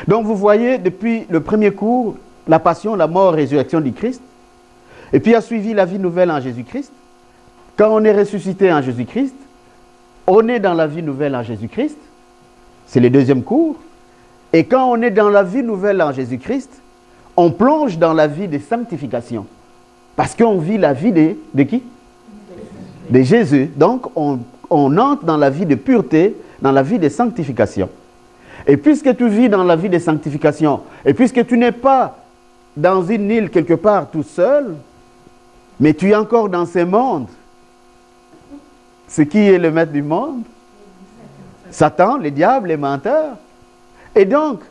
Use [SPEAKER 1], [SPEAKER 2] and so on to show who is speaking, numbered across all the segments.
[SPEAKER 1] Donc vous voyez, depuis le premier cours, la passion, la mort, résurrection du Christ, et puis a suivi la vie nouvelle en Jésus-Christ. Quand on est ressuscité en Jésus-Christ, on est dans la vie nouvelle en Jésus-Christ, c'est le deuxième cours, et quand on est dans la vie nouvelle en Jésus-Christ, on plonge dans la vie de sanctification, parce qu'on vit la vie de qui? De Jésus. Donc on entre dans la vie de pureté, dans la vie de sanctification. Et puisque tu vis dans la vie de sanctification, et puisque tu n'es pas dans une île quelque part tout seul, mais tu es encore dans ce monde, c'est qui est le maître du monde? Satan, le diable, les menteurs. Et donc,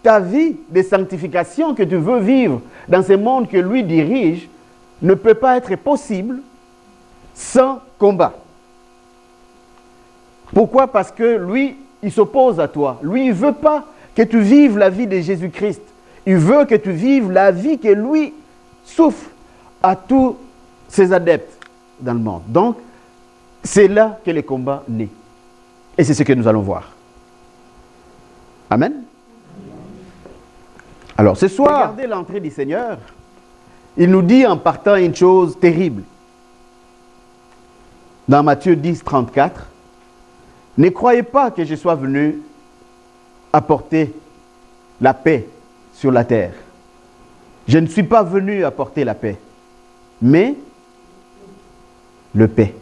[SPEAKER 1] ta vie de sanctification que tu veux vivre dans ce monde que lui dirige ne peut pas être possible sans combat. Pourquoi? Parce que lui, il s'oppose à toi. Lui, il ne veut pas que tu vives la vie de Jésus-Christ. Il veut que tu vives la vie que lui souffre à tous ses adeptes dans le monde. Donc, c'est là que le combat naît. Et c'est ce que nous allons voir. Amen. Alors, ce soir, regardez l'entrée du Seigneur. Il nous dit en partant une chose terrible. Dans Matthieu 10, 34, « Ne croyez pas que je sois venu apporter la paix sur la terre. Je ne suis pas venu apporter la paix, mais le paix. »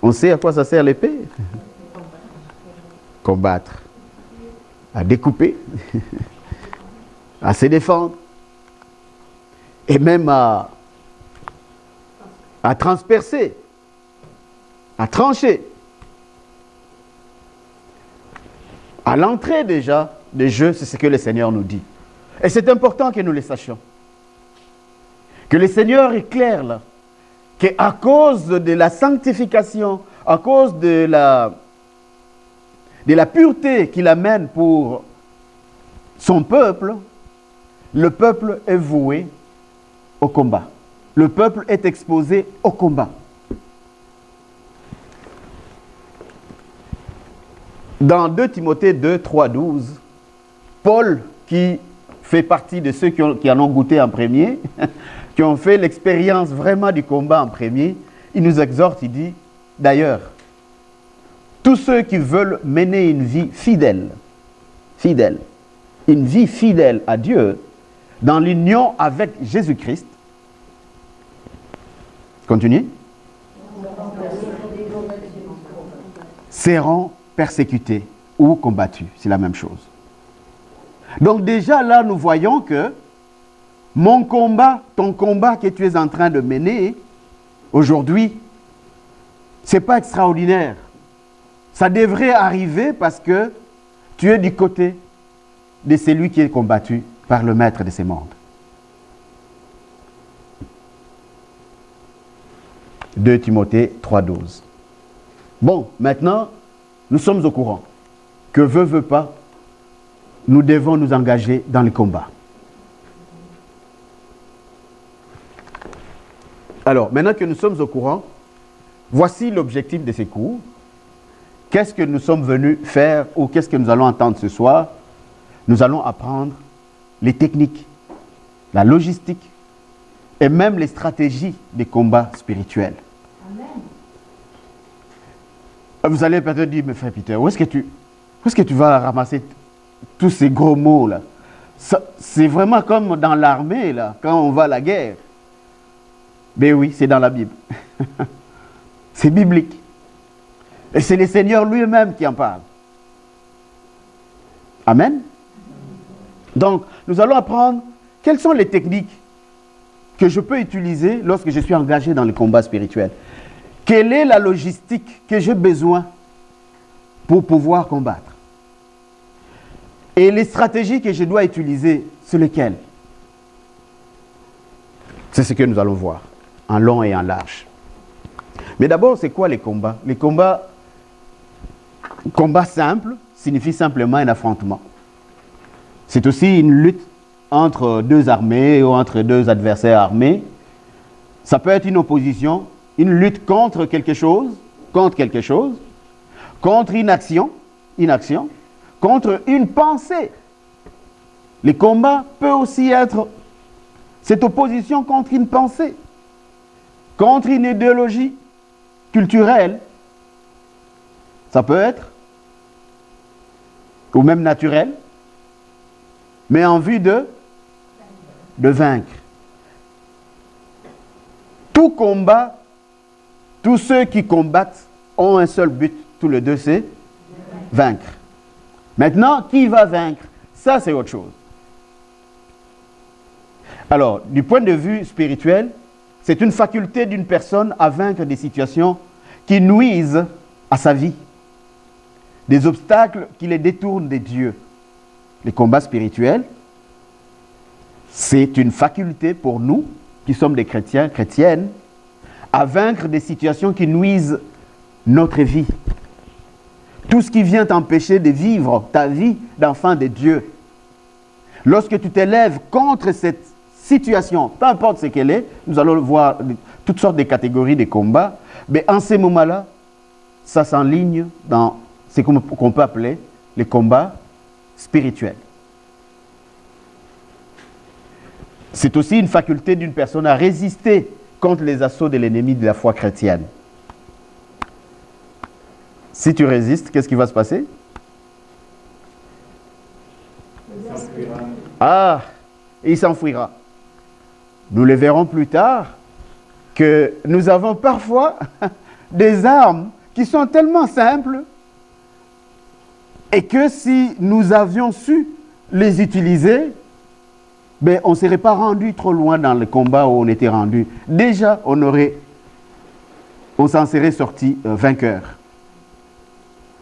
[SPEAKER 1] On sait à quoi ça sert l'épée? Combattre, à découper, à se défendre, et même à transpercer, à trancher. À l'entrée déjà des jeux, c'est ce que le Seigneur nous dit. Et c'est important que nous le sachions. Que le Seigneur est clair là. Qu'à cause de la sanctification, à cause de la pureté qu'il amène pour son peuple, le peuple est voué au combat. Le peuple est exposé au combat. Dans 2 Timothée 2, 3, 12, Paul, qui fait partie de ceux qui en ont goûté en premier, qui ont fait l'expérience vraiment du combat en premier, il nous exhorte, il dit, d'ailleurs, tous ceux qui veulent mener une vie fidèle, une vie fidèle à Dieu, dans l'union avec Jésus-Christ, continue, seront persécutés ou combattus. C'est la même chose. Donc déjà là, nous voyons que mon combat, ton combat que tu es en train de mener aujourd'hui, ce n'est pas extraordinaire. Ça devrait arriver parce que tu es du côté de celui qui est combattu par le maître de ces mondes. 2 Timothée 3,12. Bon, maintenant, nous sommes au courant que veut pas, nous devons nous engager dans le combat. Alors, maintenant que nous sommes au courant, voici l'objectif de ces cours. Qu'est-ce que nous sommes venus faire ou qu'est-ce que nous allons entendre ce soir? Nous allons apprendre les techniques, la logistique et même les stratégies des combats spirituels. Amen. Vous allez peut-être dire, mais frère Peter, où est-ce que tu vas ramasser tous ces gros mots là? C'est vraiment comme dans l'armée là, quand on va à la guerre. Ben oui, c'est dans la Bible. C'est biblique. Et c'est le Seigneur lui-même qui en parle. Amen. Donc, nous allons apprendre quelles sont les techniques que je peux utiliser lorsque je suis engagé dans le combat spirituel. Quelle est la logistique que j'ai besoin pour pouvoir combattre? Et les stratégies que je dois utiliser, c'est lesquelles? C'est ce que nous allons voir, en long et en large. Mais d'abord, c'est quoi les combats? Les combats simple signifie simplement un affrontement. C'est aussi une lutte entre deux armées ou entre deux adversaires armés. Ça peut être une opposition, une lutte contre quelque chose, contre une action, contre une pensée, Les combats peuvent aussi être cette opposition contre une pensée, contre une idéologie culturelle. Ça peut être, ou même naturel, mais en vue de vaincre. Tout combat, tous ceux qui combattent ont un seul but, tous les deux, c'est vaincre. Maintenant, qui va vaincre? Ça, c'est autre chose. Alors, du point de vue spirituel, c'est une faculté d'une personne à vaincre des situations qui nuisent à sa vie, des obstacles qui les détournent de Dieu. Les combats spirituels, c'est une faculté pour nous, qui sommes des chrétiens, chrétiennes, à vaincre des situations qui nuisent notre vie. Tout ce qui vient t'empêcher de vivre ta vie d'enfant de Dieu. Lorsque tu t'élèves contre cette situation, peu importe ce qu'elle est, nous allons voir toutes sortes de catégories de combats, mais en ces moments-là, ça s'enligne dans ce qu'on peut appeler les combats spirituels. C'est aussi une faculté d'une personne à résister contre les assauts de l'ennemi de la foi chrétienne. Si tu résistes, qu'est-ce qui va se passer? Il s'enfuira. Nous le verrons plus tard que nous avons parfois des armes qui sont tellement simples et que si nous avions su les utiliser, ben, on ne serait pas rendu trop loin dans le combat où on était rendu. Déjà, on s'en serait sorti vainqueur.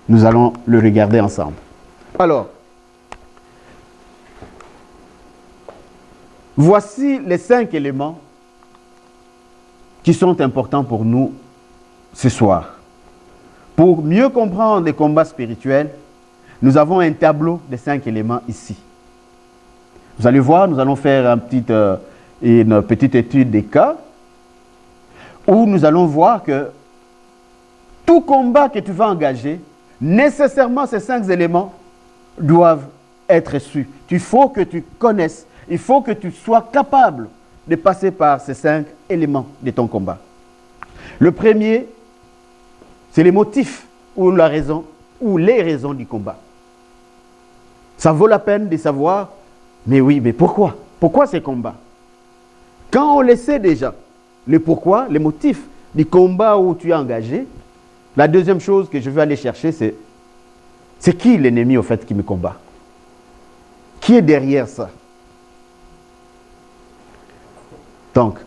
[SPEAKER 1] Nous allons le regarder ensemble. Alors, voici les 5 éléments qui sont importants pour nous ce soir. Pour mieux comprendre les combats spirituels, nous avons un tableau de 5 éléments ici. Vous allez voir, nous allons faire une petite étude des cas où nous allons voir que tout combat que tu vas engager, nécessairement ces 5 éléments doivent être su. Il faut que tu connaisses, il faut que tu sois capable de passer par ces 5 éléments de ton combat. Le premier, c'est les motifs ou la raison ou les raisons du combat. Ça vaut la peine de savoir, mais oui, mais pourquoi? Pourquoi ces combats? Quand on le sait déjà, le pourquoi, les motifs du combat où tu es engagé, la deuxième chose que je veux aller chercher, c'est qui l'ennemi au fait qui me combat? Qui est derrière ça? Donc,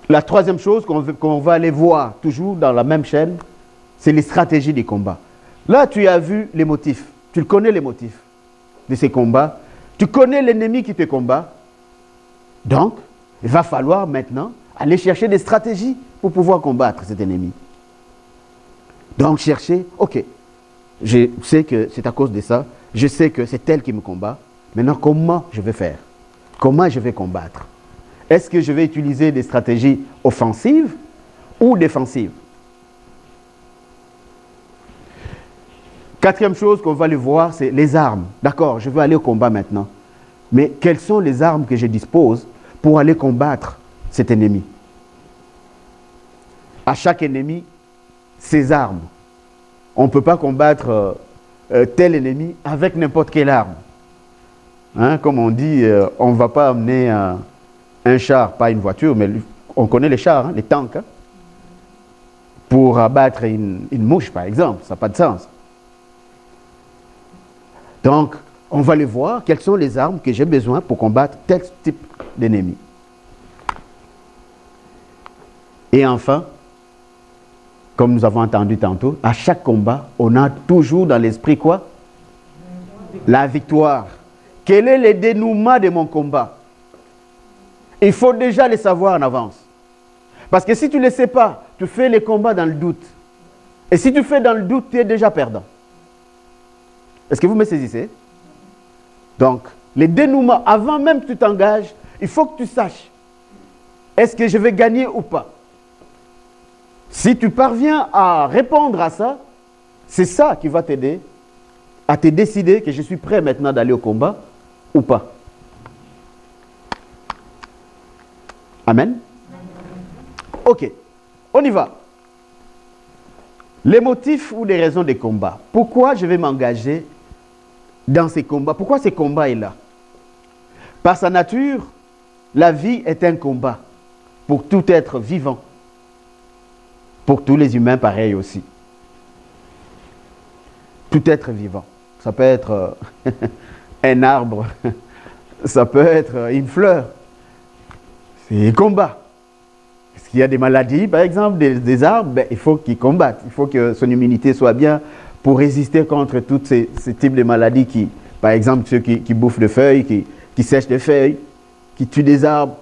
[SPEAKER 1] la troisième chose qu'on va aller voir, toujours dans la même chaîne, c'est les stratégies des combats. Là, tu as vu les motifs. Tu connais les motifs de ces combats. Tu connais l'ennemi qui te combat. Donc, il va falloir maintenant aller chercher des stratégies pour pouvoir combattre cet ennemi. Donc, chercher, ok, je sais que c'est à cause de ça, je sais que c'est elle qui me combat. Maintenant, comment je vais faire? Comment je vais combattre? Est-ce que je vais utiliser des stratégies offensives ou défensives? Quatrième chose qu'on va aller voir, c'est les armes. D'accord, je veux aller au combat maintenant. Mais quelles sont les armes que je dispose pour aller combattre cet ennemi? À chaque ennemi, ses armes. On ne peut pas combattre tel ennemi avec n'importe quelle arme. Hein, comme on dit, on ne va pas amener un char, pas une voiture, mais on connaît les chars, hein, les tanks, hein, pour abattre une mouche, par exemple. Ça n'a pas de sens. Donc, on va aller voir quelles sont les armes que j'ai besoin pour combattre tel type d'ennemi. Et enfin, comme nous avons entendu tantôt, à chaque combat, on a toujours dans l'esprit quoi? La victoire. Quel est le dénouement de mon combat? Il faut déjà le savoir en avance. Parce que si tu ne le sais pas, tu fais les combats dans le doute. Et si tu fais dans le doute, tu es déjà perdant. Est-ce que vous me saisissez? Donc, les dénouements, avant même que tu t'engages, il faut que tu saches, est-ce que je vais gagner ou pas? Si tu parviens à répondre à ça, c'est ça qui va t'aider à te décider que je suis prêt maintenant d'aller au combat ou pas. Amen. Ok, on y va. Les motifs ou les raisons des combats. Pourquoi je vais m'engager dans ces combats? Pourquoi ces combats est là? Par sa nature, la vie est un combat pour tout être vivant. Pour tous les humains, pareil aussi. Tout être vivant. Ça peut être un arbre, ça peut être une fleur. C'est un combat. Est-ce qu'il y a des maladies, par exemple, des arbres? Ben, il faut qu'ils combattent. Il faut que son immunité soit bien pour résister contre tous ces types de maladies qui, par exemple, ceux qui bouffent des feuilles, qui sèchent des feuilles, qui tuent des arbres.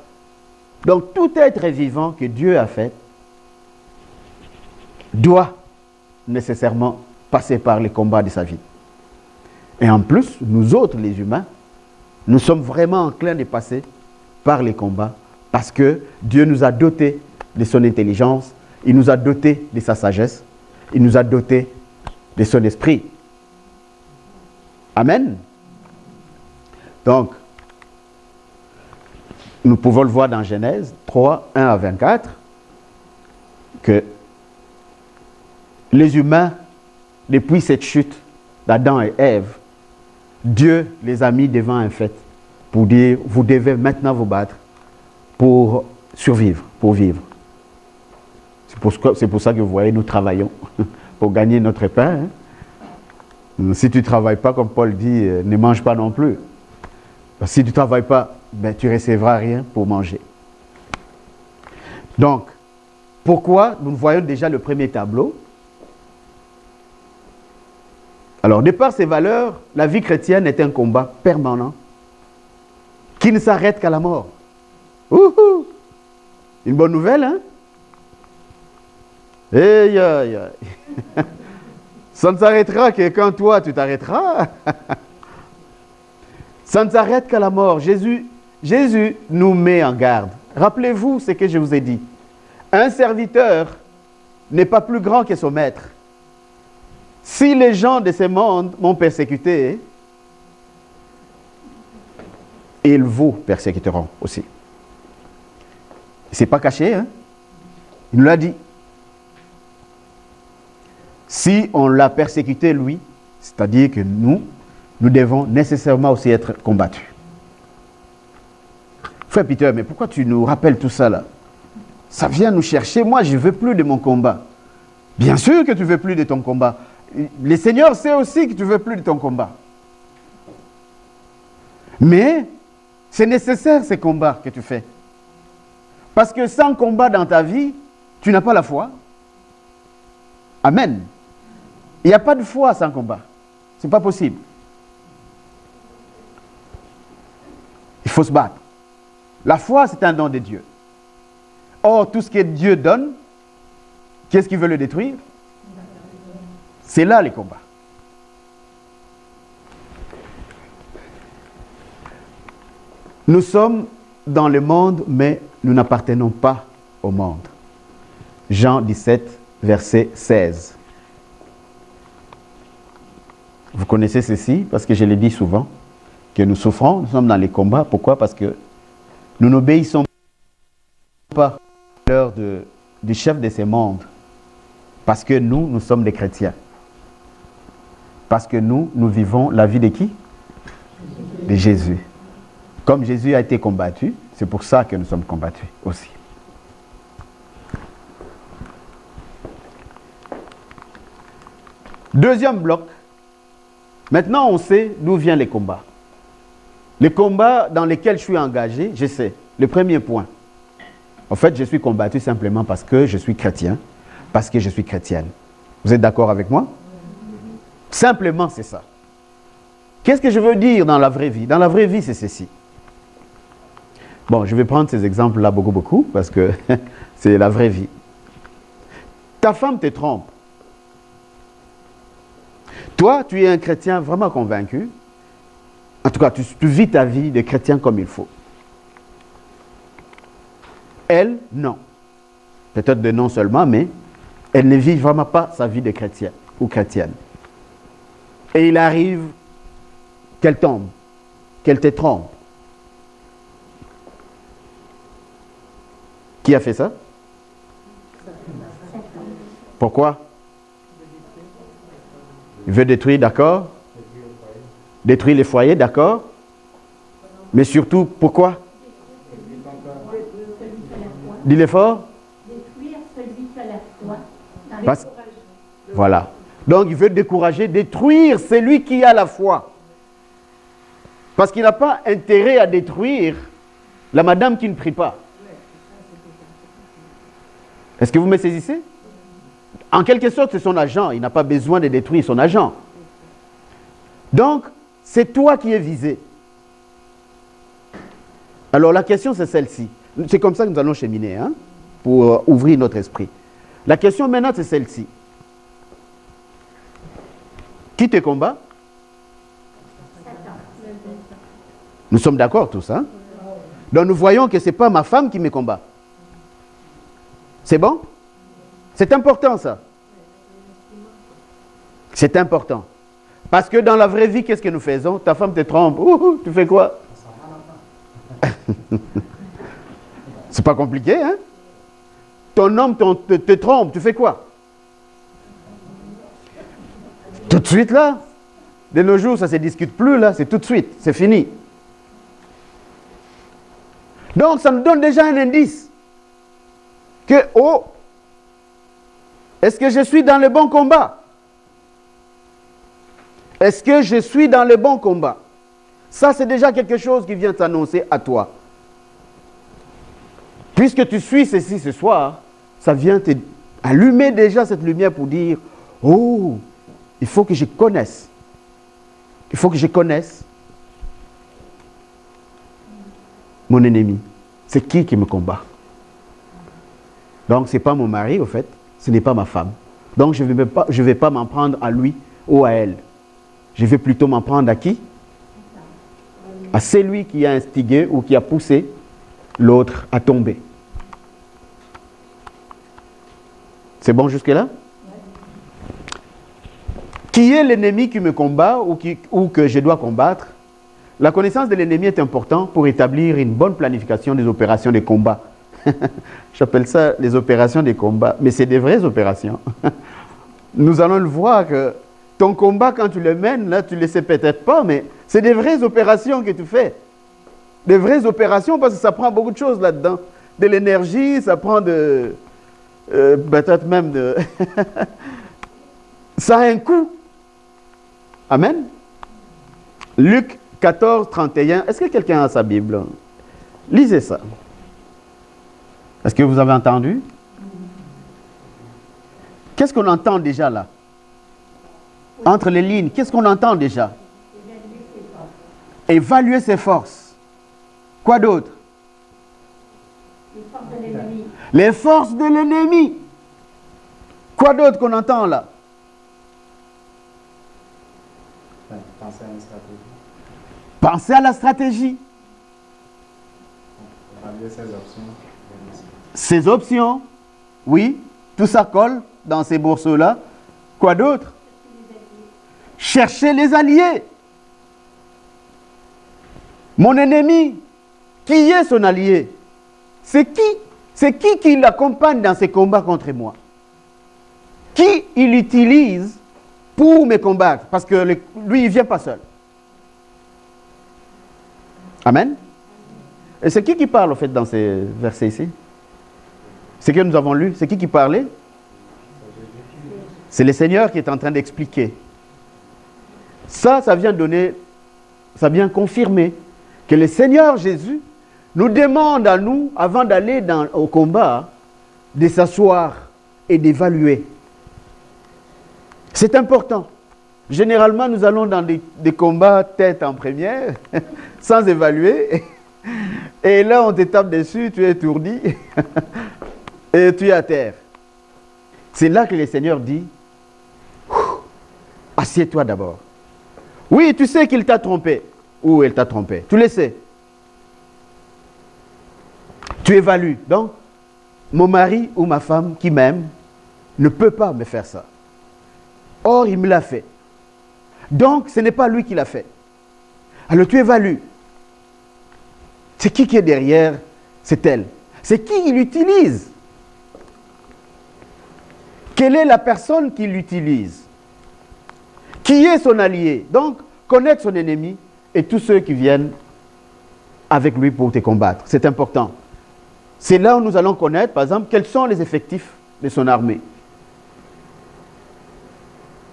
[SPEAKER 1] Donc, tout être vivant que Dieu a fait doit nécessairement passer par les combats de sa vie. Et en plus, nous autres, les humains, nous sommes vraiment enclins de passer par les combats parce que Dieu nous a dotés de son intelligence, il nous a dotés de sa sagesse, il nous a dotés de son esprit. Amen. Donc, nous pouvons le voir dans Genèse 3, 1 à 24, que les humains, depuis cette chute d'Adam et Ève, Dieu les a mis devant un fait pour dire, vous devez maintenant vous battre pour survivre, pour vivre. C'est pour ça que vous voyez, nous travaillons pour gagner notre pain. Si tu ne travailles pas, comme Paul dit, ne mange pas non plus. Si tu ne travailles pas, ben, tu ne recevras rien pour manger. Donc, pourquoi? Nous voyons déjà le premier tableau. Alors, de par ces valeurs, la vie chrétienne est un combat permanent qui ne s'arrête qu'à la mort. Ouhou! Une bonne nouvelle, hein? Aïe, aïe, aïe. Ça ne s'arrêtera que quand toi, tu t'arrêteras. Ça ne s'arrête qu'à la mort. Jésus nous met en garde. Rappelez-vous ce que je vous ai dit. Un serviteur n'est pas plus grand que son maître. Si les gens de ce monde m'ont persécuté, ils vous persécuteront aussi. Ce n'est pas caché, hein? Il nous l'a dit. Si on l'a persécuté, lui, c'est-à-dire que nous devons nécessairement aussi être combattus. Frère Peter, mais pourquoi tu nous rappelles tout ça là? Ça vient nous chercher. Moi, je ne veux plus de mon combat. Bien sûr que tu ne veux plus de ton combat. Le Seigneur sait aussi que tu ne veux plus de ton combat. Mais c'est nécessaire ces combats que tu fais. Parce que sans combat dans ta vie, tu n'as pas la foi. Amen. Il n'y a pas de foi sans combat. Ce n'est pas possible. Il faut se battre. La foi, c'est un don de Dieu. Or, tout ce que Dieu donne, qu'est-ce qui veut le détruire? C'est là les combats. Nous sommes dans le monde, mais nous n'appartenons pas au monde. Jean 17, verset 16. Vous connaissez ceci, parce que je le dis souvent, que nous souffrons, nous sommes dans les combats. Pourquoi? Parce que nous n'obéissons pas à l'heure du chef de ce monde. Parce que nous sommes des chrétiens. Parce que nous vivons la vie de qui? De Jésus. Comme Jésus a été combattu, c'est pour ça que nous sommes combattus aussi. Deuxième bloc. Maintenant, on sait d'où viennent les combats. Les combats dans lesquels je suis engagé, je sais. Le premier point. En fait, je suis combattu simplement parce que je suis chrétien, parce que je suis chrétienne. Vous êtes d'accord avec moi? Simplement, c'est ça. Qu'est-ce que je veux dire dans la vraie vie? Dans la vraie vie, c'est ceci. Bon, je vais prendre ces exemples-là beaucoup, parce que c'est la vraie vie. Ta femme te trompe. Toi, tu es un chrétien vraiment convaincu. En tout cas, tu vis ta vie de chrétien comme il faut. Elle, non. Peut-être de non seulement, mais elle ne vit vraiment pas sa vie de chrétien ou chrétienne. Et il arrive qu'elle tombe, qu'elle te trompe. Qui a fait ça? Pourquoi? Il veut détruire, d'accord? Détruire les foyers, d'accord? Mais surtout, pourquoi? Dis-le fort.
[SPEAKER 2] Détruire celui qui a la foi.
[SPEAKER 1] Parce... Voilà. Donc il veut décourager, détruire celui qui a la foi. Parce qu'il n'a pas intérêt à détruire la madame qui ne prie pas. Est-ce que vous me saisissez? En quelque sorte, c'est son agent. Il n'a pas besoin de détruire son agent. Donc, c'est toi qui es visé. Alors la question, c'est celle-ci. C'est comme ça que nous allons cheminer, hein, pour ouvrir notre esprit. La question maintenant, c'est celle-ci. Qui te combat? Nous sommes d'accord tous, hein? Donc nous voyons que ce n'est pas ma femme qui me combat. C'est bon? C'est important ça. C'est important. Parce que dans la vraie vie, qu'est-ce que nous faisons? Ta femme te trompe. Ouh, tu fais quoi? C'est pas compliqué, hein? Ton homme te trompe, tu fais quoi? Tout de suite là? De nos jours, ça ne se discute plus là, c'est tout de suite, c'est fini. Donc ça nous donne déjà un indice. Que, oh, est-ce que je suis dans le bon combat? Est-ce que je suis dans le bon combat? Ça, c'est déjà quelque chose qui vient t'annoncer à toi. Puisque tu suis ceci ce soir, ça vient t'allumer déjà cette lumière pour dire, oh, il faut que je connaisse. Il faut que je connaisse mon ennemi. C'est qui me combat? Donc, ce n'est pas mon mari, au fait. Ce n'est pas ma femme. Donc, je ne vais pas m'en prendre à lui ou à elle. Je vais plutôt m'en prendre à qui? À celui qui a instigé ou qui a poussé l'autre à tomber. C'est bon jusque-là? Qui est l'ennemi qui me combat ou que je dois combattre? La connaissance de l'ennemi est importante pour établir une bonne planification des opérations de combat. J'appelle ça les opérations de combat, mais c'est des vraies opérations. Nous allons le voir que ton combat, quand tu le mènes, là, tu ne le sais peut-être pas, mais c'est des vraies opérations que tu fais. Des vraies opérations parce que ça prend beaucoup de choses là-dedans. De l'énergie, ça prend peut-être même de... ça a un coût. Amen. Luc 14, 31. Est-ce que quelqu'un a sa Bible? Lisez ça. Est-ce que vous avez entendu? Qu'est-ce qu'on entend déjà là? Entre les lignes, qu'est-ce qu'on entend déjà? Évaluer ses forces. Quoi d'autre?
[SPEAKER 2] Les forces de l'ennemi.
[SPEAKER 1] Les forces de l'ennemi. Quoi d'autre qu'on entend là?
[SPEAKER 3] Penser à une stratégie.
[SPEAKER 1] Penser à la stratégie.
[SPEAKER 3] Évaluer ses options.
[SPEAKER 1] Ses options. Oui, tout ça colle dans ces morceaux-là. Quoi d'autre? Chercher les alliés. Mon ennemi, qui est son allié? C'est qui? C'est qui l'accompagne dans ses combats contre moi? Qui il utilise pour me combattre? Parce que lui, il ne vient pas seul. Amen. Et c'est qui parle, en fait, dans ces versets ici? C'est que nous avons lu. C'est qui parlait? C'est le Seigneur qui est en train d'expliquer. Ça vient confirmer que le Seigneur Jésus nous demande à nous, avant d'aller au combat, de s'asseoir et d'évaluer. C'est important. Généralement, nous allons dans des combats tête en première, sans évaluer. Et là, on te tape dessus, tu es étourdi et tu es à terre. C'est là que le Seigneur dit, assieds-toi d'abord. Oui, tu sais qu'il t'a trompé. Ou elle t'a trompé. Tu le sais. Tu évalues. Donc, mon mari ou ma femme qui m'aime ne peut pas me faire ça. Or, il me l'a fait. Donc, ce n'est pas lui qui l'a fait. Alors, tu évalues. C'est qui est derrière? C'est elle. C'est qui l'utilise? Quelle est la personne qui l'utilise? Qui est son allié? Donc, connaître son ennemi et tous ceux qui viennent avec lui pour te combattre. C'est important. C'est là où nous allons connaître, par exemple, quels sont les effectifs de son armée.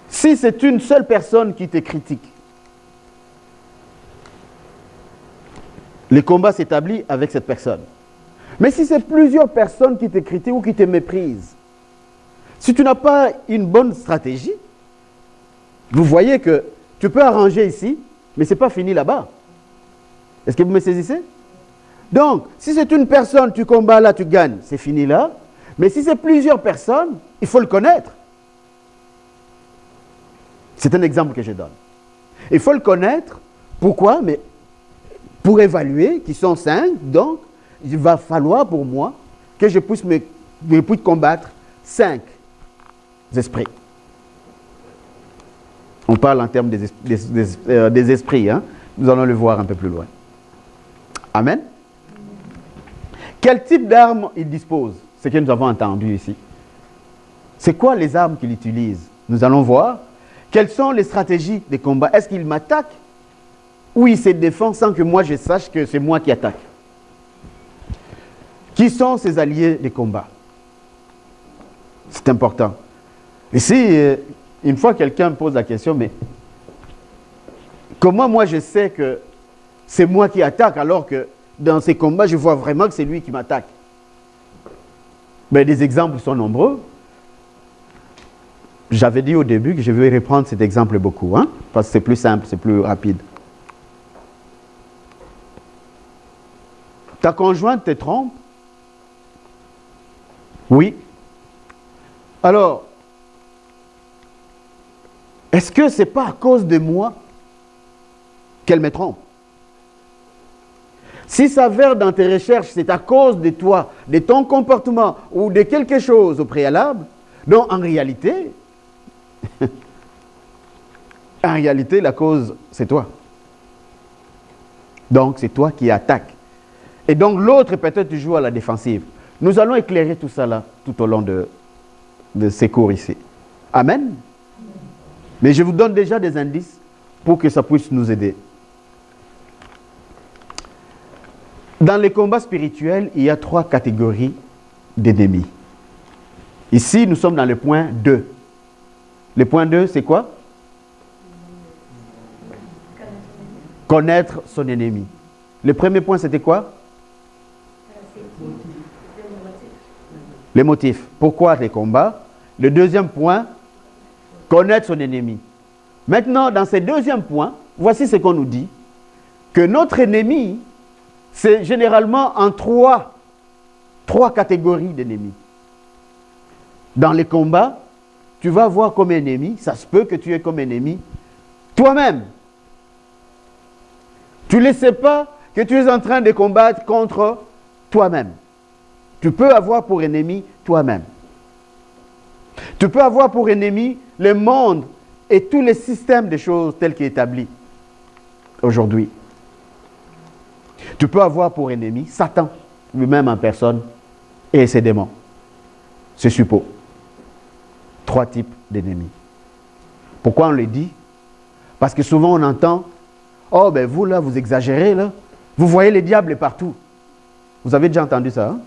[SPEAKER 1] Si c'est une seule personne qui te critique, le combat s'établit avec cette personne. Mais si c'est plusieurs personnes qui te critiquent ou qui te méprisent, si tu n'as pas une bonne stratégie, vous voyez que tu peux arranger ici, mais ce n'est pas fini là-bas. Est-ce que vous me saisissez? Donc, si c'est une personne, tu combats là, tu gagnes, c'est fini là. Mais si c'est plusieurs personnes, il faut le connaître. C'est un exemple que je donne. Il faut le connaître. Pourquoi? Mais pour évaluer, qui sont 5, donc, il va falloir pour moi que je puisse combattre 5 esprits. On parle en termes des esprits. Hein? Nous allons le voir un peu plus loin. Amen. Quel type d'armes il dispose? Ce que nous avons entendu ici. C'est quoi les armes qu'il utilise? Nous allons voir. Quelles sont les stratégies de combat? Est-ce qu'il m'attaque ou il se défend sans que moi je sache que c'est moi qui attaque? Qui sont ses alliés de combat? C'est important. Ici, une fois quelqu'un me pose la question, mais comment moi je sais que c'est moi qui attaque alors que dans ces combats, je vois vraiment que c'est lui qui m'attaque? Ben, des exemples sont nombreux. J'avais dit au début que je vais reprendre cet exemple beaucoup, hein, parce que c'est plus simple, c'est plus rapide. Ta conjointe te trompe? Oui. Alors, est-ce que ce n'est pas à cause de moi qu'elle me trompe? Si ça s'avère dans tes recherches, c'est à cause de toi, de ton comportement ou de quelque chose au préalable, donc en réalité, la cause, c'est toi. Donc, c'est toi qui attaques. Et donc, l'autre, peut-être, tu joues à la défensive. Nous allons éclairer tout ça là, tout au long de ces cours ici. Amen. Mais je vous donne déjà des indices pour que ça puisse nous aider. Dans les combats spirituels, il y a 3 catégories d'ennemis. Ici, nous sommes dans le point 2. Le point 2, c'est quoi? Connaître son ennemi. Le premier point, c'était quoi? Les motifs. Pourquoi les combats? Le deuxième point, connaître son ennemi. Maintenant, dans ce deuxième point, voici ce qu'on nous dit. Que notre ennemi, c'est généralement en 3 catégories d'ennemis. Dans les combats, tu vas voir comme ennemi, ça se peut que tu aies comme ennemi toi-même. Tu ne sais pas que tu es en train de combattre contre toi-même. Tu peux avoir pour ennemi toi-même. Tu peux avoir pour ennemi le monde et tous les systèmes de choses tels qu'établis aujourd'hui. Tu peux avoir pour ennemi Satan, lui-même en personne, et ses démons. C'est suppos. 3 types d'ennemis. Pourquoi on le dit? Parce que souvent on entend, oh ben vous là, vous exagérez là, vous voyez les diables partout. Vous avez déjà entendu ça, hein?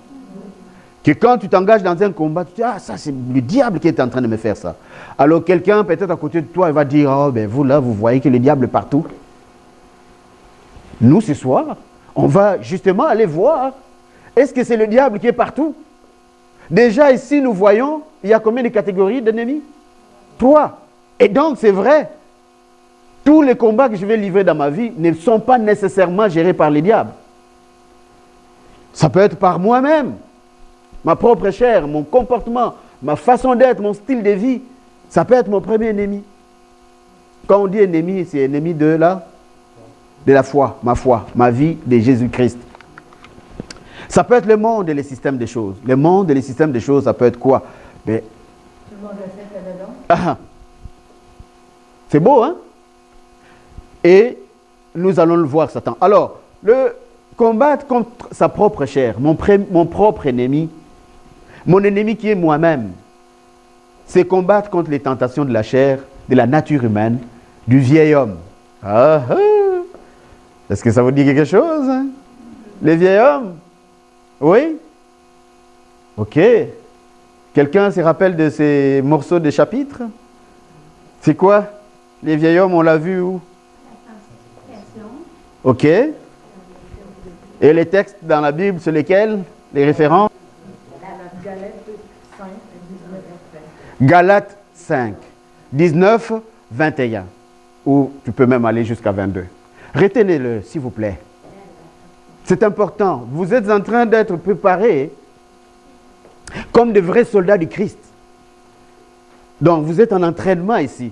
[SPEAKER 1] Que quand tu t'engages dans un combat, tu dis, ah ça c'est le diable qui est en train de me faire ça. Alors quelqu'un peut-être à côté de toi, il va dire, oh ben vous là, vous voyez que le diable est partout. Nous ce soir, on va justement aller voir, est-ce que c'est le diable qui est partout? Déjà ici, nous voyons, il y a combien de catégories d'ennemis? 3. Et donc, c'est vrai, tous les combats que je vais livrer dans ma vie ne sont pas nécessairement gérés par les diables. Ça peut être par moi-même, ma propre chair, mon comportement, ma façon d'être, mon style de vie. Ça peut être mon premier ennemi. Quand on dit ennemi, c'est ennemi de la foi, ma vie de Jésus-Christ. Ça peut être le monde et les systèmes des choses. Le monde et les systèmes des choses, ça peut être quoi? Mais...
[SPEAKER 2] Tout le monde a fait là-dedans.
[SPEAKER 1] Ah, c'est beau, hein? Et nous allons le voir, Satan. Alors, le combattre contre sa propre chair, mon propre ennemi, mon ennemi qui est moi-même, c'est combattre contre les tentations de la chair, de la nature humaine, du vieil homme. Ah, ah. Est-ce que ça vous dit quelque chose, hein? Les vieils hommes? Oui? Ok. Quelqu'un se rappelle de ces morceaux de chapitres? C'est quoi? Les vieils hommes, on l'a vu où? Ok. Et les textes dans la Bible, c'est lesquels? Les références? Galates 5, 19, 21. Ou tu peux même aller jusqu'à 22. Retenez-le, s'il vous plaît. C'est important. Vous êtes en train d'être préparés comme de vrais soldats du Christ. Donc, vous êtes en entraînement ici.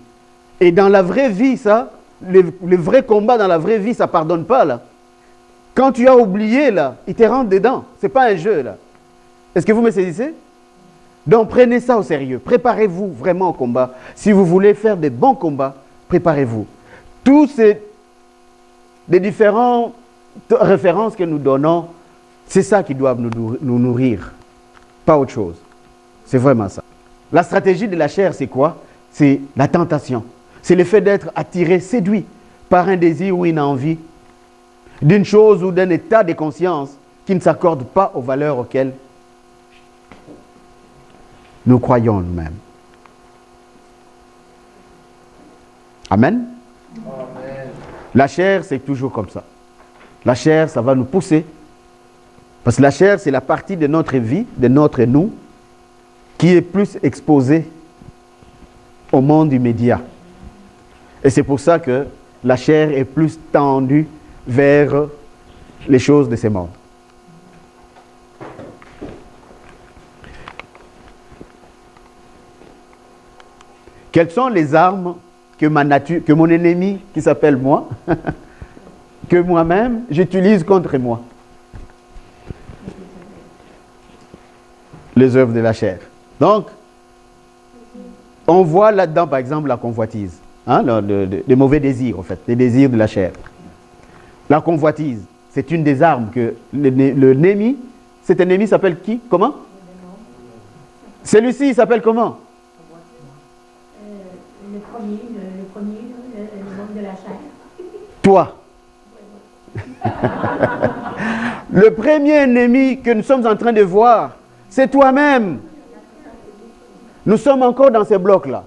[SPEAKER 1] Et dans la vraie vie, ça, le vrai combat dans la vraie vie, ça ne pardonne pas, là. Quand tu as oublié, là, il te rentre dedans. Ce n'est pas un jeu, là. Est-ce que vous me saisissez? Donc, prenez ça au sérieux. Préparez-vous vraiment au combat. Si vous voulez faire des bons combats, préparez-vous. Tous ces différentes références que nous donnons, c'est ça qui doit nous nourrir. Pas autre chose. C'est vraiment ça. La stratégie de la chair, c'est quoi? C'est la tentation. C'est le fait d'être attiré, séduit par un désir ou une envie d'une chose ou d'un état de conscience qui ne s'accorde pas aux valeurs auxquelles nous croyons nous-mêmes. Amen? Amen. La chair, c'est toujours comme ça. La chair, ça va nous pousser. Parce que la chair, c'est la partie de notre vie, de notre nous, qui est plus exposée au monde immédiat. Et c'est pour ça que la chair est plus tendue vers les choses de ce monde. Quelles sont les armes que ma nature, que mon ennemi, qui s'appelle moi, que moi-même, j'utilise contre moi? Les œuvres de la chair. Donc, on voit là-dedans, par exemple, la convoitise. Hein, les mauvais désirs, en fait, les désirs de la chair. La convoitise, c'est une des armes que l'ennemi, cet ennemi s'appelle qui? Comment? Celui-ci, il s'appelle comment?
[SPEAKER 2] Le premier, le monde de la chair.
[SPEAKER 1] Toi. Le premier ennemi que nous sommes en train de voir, c'est toi-même. Nous sommes encore dans ces blocs-là.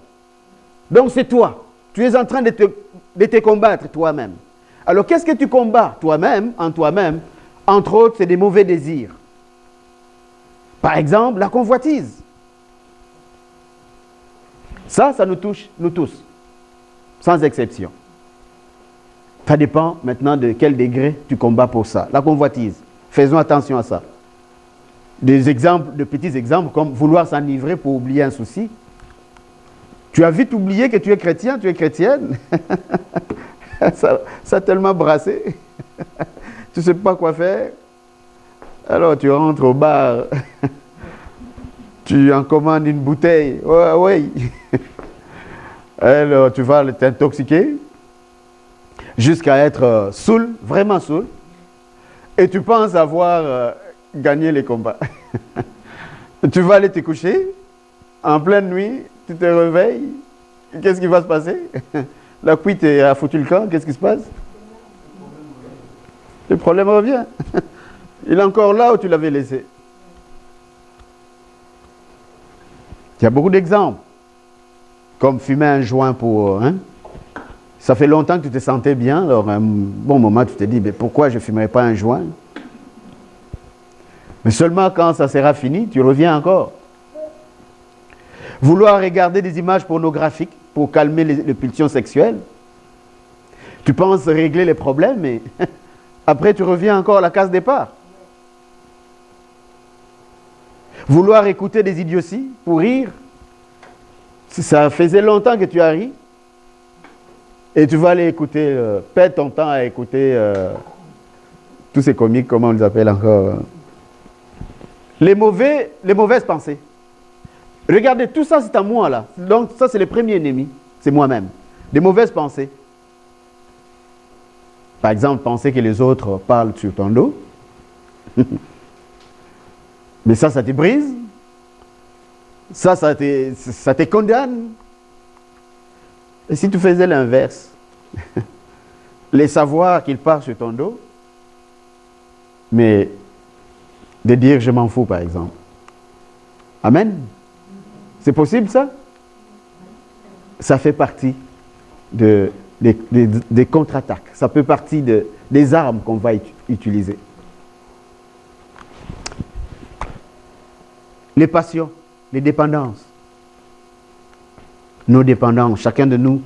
[SPEAKER 1] Donc c'est toi. Tu es en train de te combattre toi-même. Alors qu'est-ce que tu combats toi-même, en toi-même? Entre autres, c'est des mauvais désirs. Par exemple, la convoitise. Ça nous touche, nous tous. Sans exception. Ça dépend maintenant de quel degré tu combats pour ça. La convoitise. Faisons attention à ça. Des exemples, de petits exemples comme vouloir s'enivrer pour oublier un souci. Tu as vite oublié que tu es chrétien, tu es chrétienne. ça a tellement brassé. Tu ne sais pas quoi faire. Alors tu rentres au bar. Tu en commandes une bouteille. Oui. Alors tu vas t'intoxiquer jusqu'à être saoul, vraiment saoul. Et tu penses avoir gagné les combats. Tu vas aller te coucher en pleine nuit, tu te réveilles. Qu'est-ce qui va se passer? La cuite a foutu le camp, qu'est-ce qui se passe? Le problème revient. Il est encore là où tu l'avais laissé. Il y a beaucoup d'exemples. Comme fumer un joint pour... Ça fait longtemps que tu te sentais bien, alors un bon moment tu te dis, mais pourquoi je ne fumerai pas un joint? Mais seulement quand ça sera fini, tu reviens encore. Vouloir regarder des images pornographiques pour calmer les pulsions sexuelles. Tu penses régler les problèmes, mais après tu reviens encore à la case départ. Vouloir écouter des idioties pour rire. Ça faisait longtemps que tu as ri. Et tu vas aller écouter, perdre ton temps à écouter tous ces comiques, comment on les appelle encore. Les mauvaises pensées. Regardez, tout ça c'est à moi là. Donc ça c'est le premier ennemi, c'est moi-même. Des mauvaises pensées. Par exemple, penser que les autres parlent sur ton dos. Mais ça te brise. Ça te condamne. Et si tu faisais l'inverse, les savoir qu'ils parlent sur ton dos, mais de dire je m'en fous par exemple. Amen. C'est possible ça? Ça fait partie des contre-attaques. Ça fait partie des armes qu'on va utiliser. Les passions, les dépendances. Nos dépendances, chacun de nous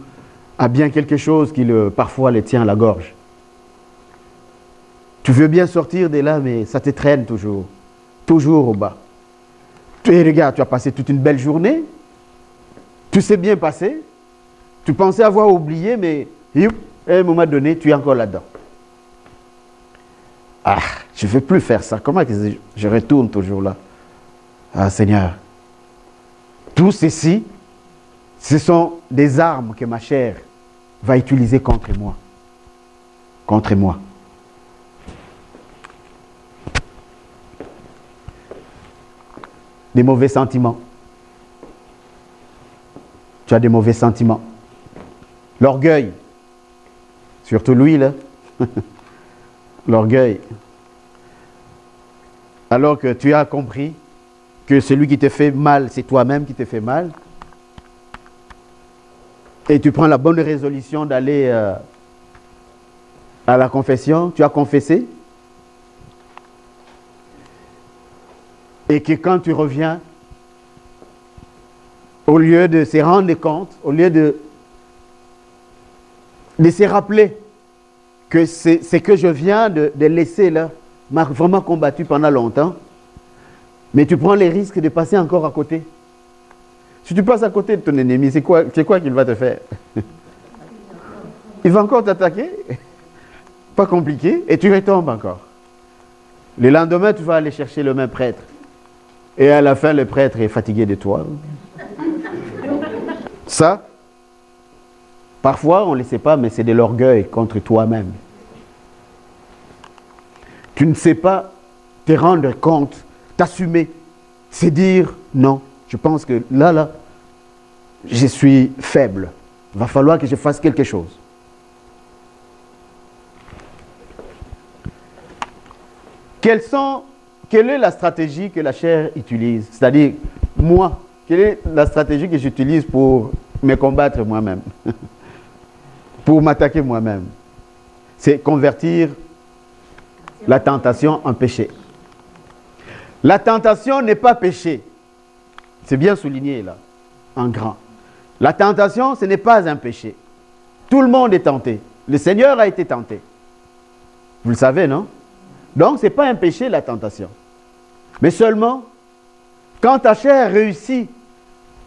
[SPEAKER 1] a bien quelque chose qui parfois le tient à la gorge. Tu veux bien sortir de là, mais ça te traîne toujours. Toujours au bas. Et regarde, tu as passé toute une belle journée. Tout s'est bien passé. Tu pensais avoir oublié, mais à un moment donné, tu es encore là-dedans. Ah, je ne veux plus faire ça. Comment je retourne toujours là? Ah Seigneur, tout ceci, ce sont des armes que ma chair va utiliser contre moi. Contre moi. Des mauvais sentiments. Tu as des mauvais sentiments. L'orgueil. Surtout lui, là. L'orgueil. Alors que tu as compris que celui qui te fait mal, c'est toi-même qui te fait mal. Et tu prends la bonne résolution d'aller à la confession. Tu as confessé. Et que quand tu reviens, au lieu de se rendre compte, au lieu de se rappeler que ce que je viens de laisser là m'a vraiment combattu pendant longtemps, mais tu prends les risques de passer encore à côté. Si tu passes à côté de ton ennemi, c'est quoi qu'il va te faire? Il va encore t'attaquer. Pas compliqué. Et tu retombes encore. Le lendemain, tu vas aller chercher le même prêtre. Et à la fin, le prêtre est fatigué de toi. Ça, parfois, on ne le sait pas, mais c'est de l'orgueil contre toi-même. Tu ne sais pas te rendre compte, t'assumer. C'est dire, non, je pense que là, je suis faible. Il va falloir que je fasse quelque chose. Quelle est la stratégie que la chair utilise? C'est-à-dire, moi, quelle est la stratégie que j'utilise pour me combattre moi-même? Pour m'attaquer moi-même? C'est convertir la tentation en péché. La tentation n'est pas péché. C'est bien souligné là, en grand. La tentation, ce n'est pas un péché. Tout le monde est tenté. Le Seigneur a été tenté. Vous le savez, non? Donc, ce n'est pas un péché, la tentation. Mais seulement, quand ta chair réussit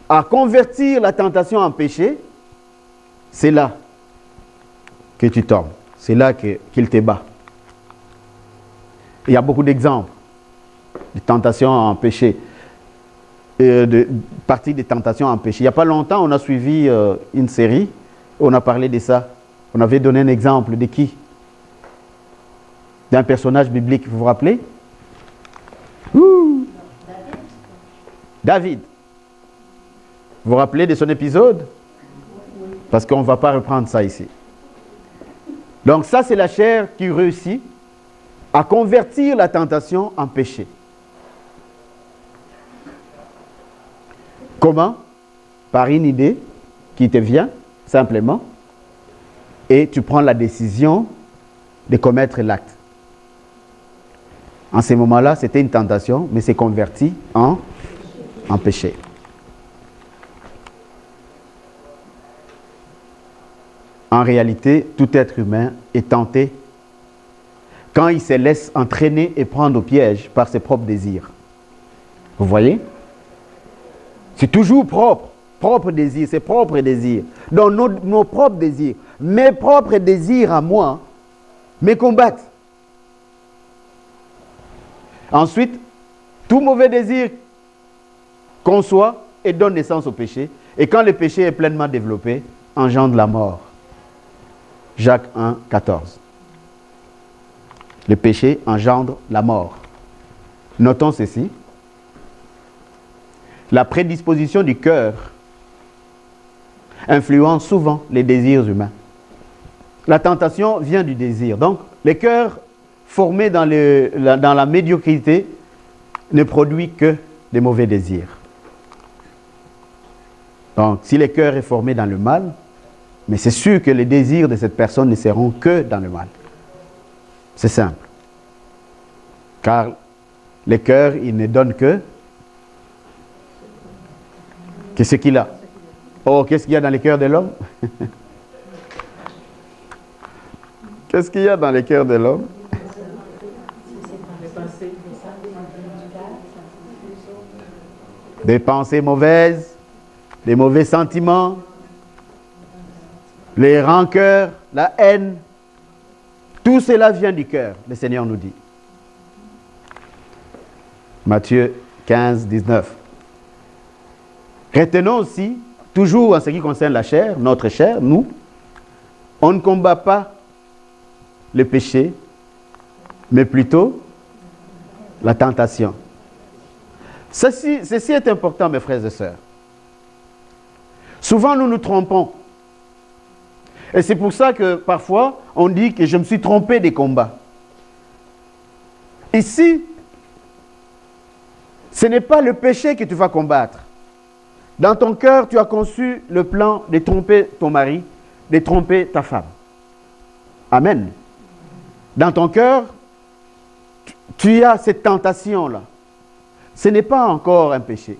[SPEAKER 1] à convertir la tentation en péché, c'est là que tu tombes. C'est là qu'il te bat. Il y a beaucoup d'exemples de tentations en péché. De partie des tentations en péché. Il n'y a pas longtemps, on a suivi une série, on a parlé de ça. On avait donné un exemple de qui? D'un personnage biblique, vous vous rappelez? David. Vous vous rappelez de son épisode? Parce qu'on ne va pas reprendre ça ici. Donc ça, c'est la chair qui réussit à convertir la tentation en péché. Comment? Par une idée qui te vient, simplement, et tu prends la décision de commettre l'acte. En ces moments-là, c'était une tentation, mais c'est converti en péché. En réalité, tout être humain est tenté quand il se laisse entraîner et prendre au piège par ses propres désirs. Vous voyez? C'est toujours propre désir, ses propres désirs. Donc nos propres désirs, mes propres désirs à moi, me combattent. Ensuite, tout mauvais désir conçoit et donne naissance au péché. Et quand le péché est pleinement développé, engendre la mort. Jacques 1, 14. Le péché engendre la mort. Notons ceci. La prédisposition du cœur influence souvent les désirs humains. La tentation vient du désir. Donc, les cœurs formés dans la médiocrité ne produisent que des mauvais désirs. Donc, si le cœur est formé dans le mal, mais c'est sûr que les désirs de cette personne ne seront que dans le mal. C'est simple. Car le cœur, il ne donne que ce qu'il a. Oh, qu'est-ce qu'il y a dans le cœur de l'homme? Qu'est-ce qu'il y a dans le cœur de l'homme? Des pensées mauvaises, des mauvais sentiments, les rancœurs, la haine. Tout cela vient du cœur, le Seigneur nous dit. Matthieu 15, 19. Retenons aussi, toujours en ce qui concerne la chair, notre chair, nous, on ne combat pas le péché, mais plutôt la tentation. Ceci est important, mes frères et sœurs. Souvent, nous nous trompons. Et c'est pour ça que parfois, on dit que je me suis trompé des combats. Ici, ce n'est pas le péché que tu vas combattre. Dans ton cœur, tu as conçu le plan de tromper ton mari, de tromper ta femme. Amen. Dans ton cœur, tu as cette tentation-là. Ce n'est pas encore un péché.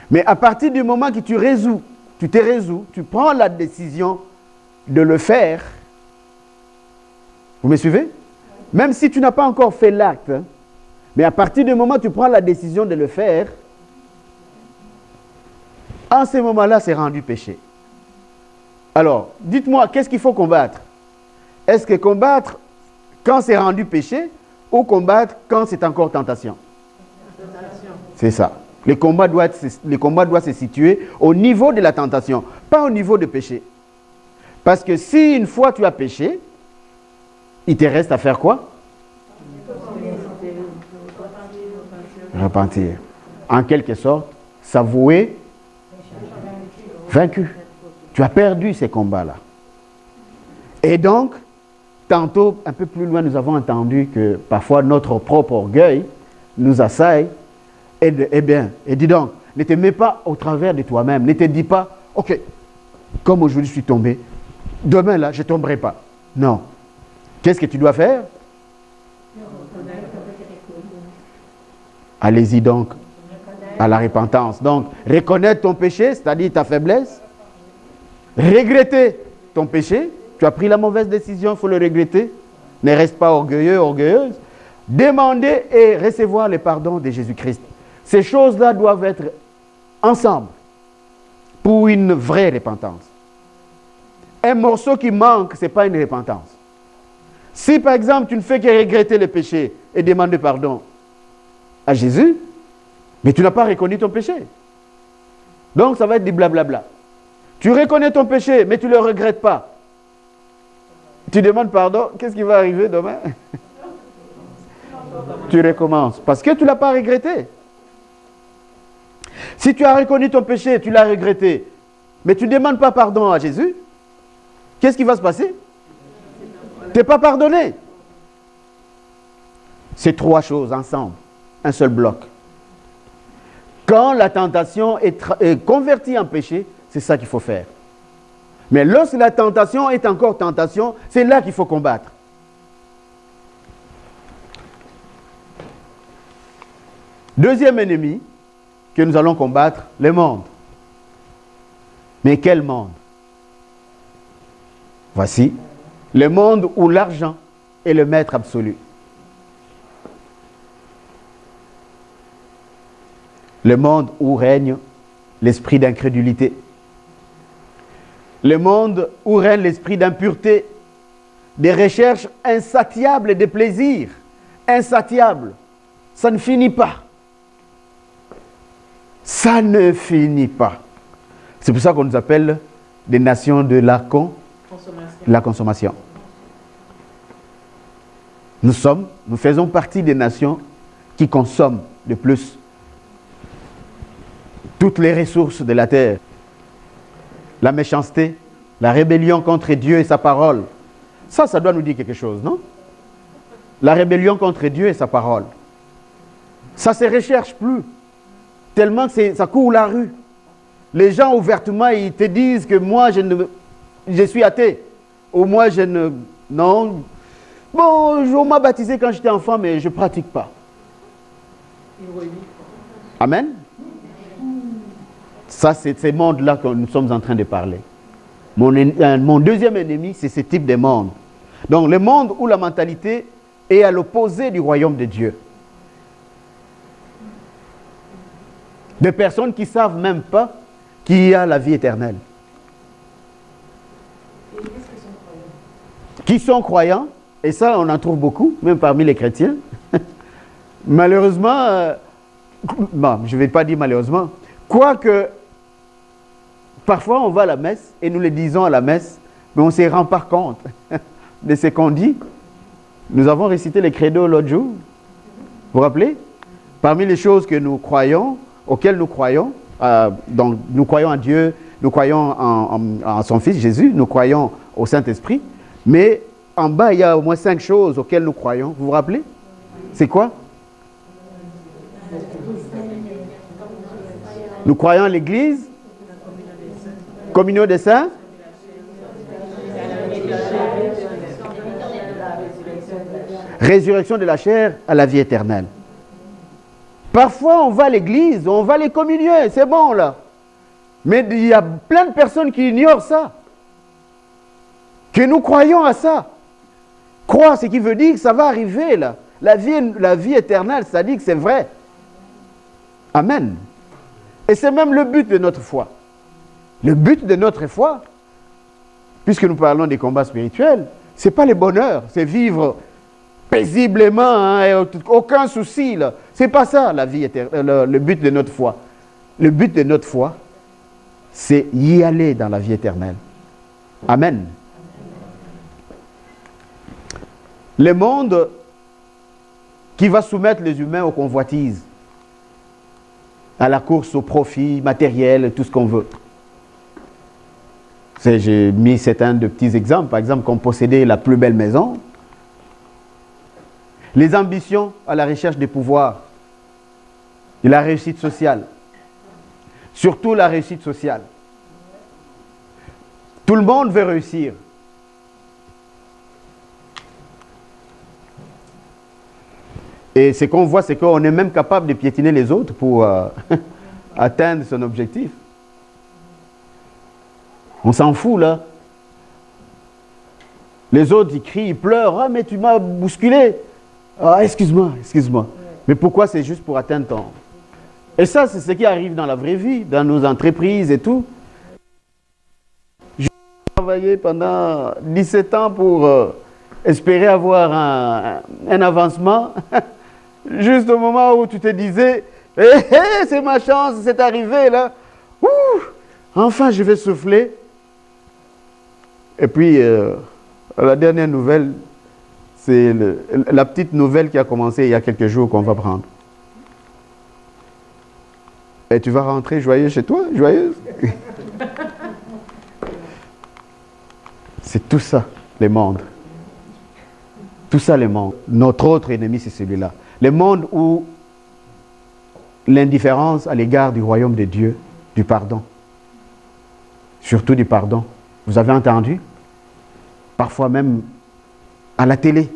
[SPEAKER 1] Mais à partir du moment que tu te résous, tu prends la décision de le faire. Vous me suivez? Même si tu n'as pas encore fait l'acte, hein, mais à partir du moment où tu prends la décision de le faire, en ce moment-là, c'est rendu péché. Alors, dites-moi, qu'est-ce qu'il faut combattre? Est-ce que combattre quand c'est rendu péché ou combattre quand c'est encore tentation? C'est ça. Le combat doit se situer au niveau de la tentation, pas au niveau du péché. Parce que si une fois tu as péché, il te reste à faire quoi? Repentir. En quelque sorte, s'avouer vaincu. Tu as perdu ces combats-là. Et donc, tantôt, un peu plus loin, nous avons entendu que parfois notre propre orgueil nous assaille. Et dis donc, ne te mets pas au travers de toi-même. Ne te dis pas, ok, comme aujourd'hui je suis tombé, demain là, je ne tomberai pas. Non. Qu'est-ce que tu dois faire? Allez-y donc à la repentance. Donc, reconnaître ton péché, c'est-à-dire ta faiblesse. Regretter ton péché. Tu as pris la mauvaise décision, il faut le regretter. Ne reste pas orgueilleux, orgueilleuse. Demander et recevoir le pardon de Jésus-Christ. Ces choses-là doivent être ensemble pour une vraie repentance. Un morceau qui manque, ce n'est pas une repentance. Si par exemple tu ne fais que regretter le péché et demander pardon à Jésus, mais tu n'as pas reconnu ton péché. Donc ça va être du blablabla. Tu reconnais ton péché, mais tu ne le regrettes pas. Tu demandes pardon, qu'est-ce qui va arriver demain? Tu recommences parce que tu ne l'as pas regretté. Si tu as reconnu ton péché, tu l'as regretté, mais tu ne demandes pas pardon à Jésus, qu'est-ce qui va se passer? Tu n'es pas pardonné. C'est trois choses ensemble, un seul bloc. Quand la tentation est convertie en péché, c'est ça qu'il faut faire. Mais lorsque la tentation est encore tentation, c'est là qu'il faut combattre. Deuxième ennemi que nous allons combattre, le monde. Mais quel monde? Voici le monde où l'argent est le maître absolu. Le monde où règne l'esprit d'incrédulité. Le monde où règne l'esprit d'impureté, des recherches insatiables de plaisir, insatiables. Ça ne finit pas. Ça ne finit pas. C'est pour ça qu'on nous appelle des nations de la consommation. Nous faisons partie des nations qui consomment le plus toutes les ressources de la terre. La méchanceté, la rébellion contre Dieu et sa parole. Ça doit nous dire quelque chose, non? La rébellion contre Dieu et sa parole. Ça ne se recherche plus. Tellement que ça court la rue. Les gens ouvertement, ils te disent que moi, je suis athée. Ou moi, non. Bon, on m'a baptisé quand j'étais enfant, mais je ne pratique pas. Amen. Ça, c'est ces mondes-là que nous sommes en train de parler. Mon deuxième ennemi, c'est ce type de monde. Donc, le monde où la mentalité est à l'opposé du royaume de Dieu. Des personnes qui ne savent même pas qu'il y a la vie éternelle. Qui sont croyants, et ça, on en trouve beaucoup, même parmi les chrétiens. Malheureusement, bon, je ne vais pas dire malheureusement, quoique, parfois on va à la messe, et nous le disons à la messe, mais on ne se rend pas compte de ce qu'on dit. Nous avons récité les credos l'autre jour. Vous vous rappelez? Parmi les choses que nous croyons, auxquelles nous croyons, donc nous croyons en Dieu, nous croyons en son Fils Jésus, nous croyons au Saint-Esprit, mais en bas, il y a au moins 5 choses auxquelles nous croyons. Vous vous rappelez? C'est quoi? Nous croyons en l'Église, communion des saints, résurrection de la chair à la vie éternelle. Parfois, on va à l'église, on va les communier, c'est bon là. Mais il y a plein de personnes qui ignorent ça. Que nous croyons à ça. Croire, ce qui veut dire que ça va arriver là. La vie éternelle, ça dit que c'est vrai. Amen. Et c'est même le but de notre foi. Le but de notre foi, puisque nous parlons des combats spirituels, ce n'est pas le bonheur, c'est vivre paisiblement, hein, aucun souci. Ce n'est pas ça la vie éternelle, le but de notre foi. Le but de notre foi, c'est y aller dans la vie éternelle. Amen. Le monde qui va soumettre les humains aux convoitises, à la course au profit matériel, tout ce qu'on veut. J'ai mis certains de petits exemples, par exemple, comme posséder la plus belle maison, les ambitions à la recherche des pouvoirs et la réussite sociale. Surtout la réussite sociale. Tout le monde veut réussir. Et ce qu'on voit, c'est qu'on est même capable de piétiner les autres pour atteindre son objectif. On s'en fout, là. Les autres, ils crient, ils pleurent. « Ah, mais tu m'as bousculé. Ah, excuse-moi. Mais pourquoi? C'est juste pour atteindre ton... » Et ça, c'est ce qui arrive dans la vraie vie, dans nos entreprises et tout. J'ai travaillé pendant 17 ans pour espérer avoir un avancement. Juste au moment où tu te disais, c'est ma chance, c'est arrivé là. Ouh, enfin, je vais souffler. Et puis, la dernière nouvelle, c'est la petite nouvelle qui a commencé il y a quelques jours qu'on va prendre. Et tu vas rentrer joyeux chez toi, joyeuse. C'est tout ça, les mondes. Tout ça, les mondes. Notre autre ennemi, c'est celui-là. Le monde où l'indifférence à l'égard du royaume de Dieu, du pardon. Surtout du pardon. Vous avez entendu? Parfois même à la télé.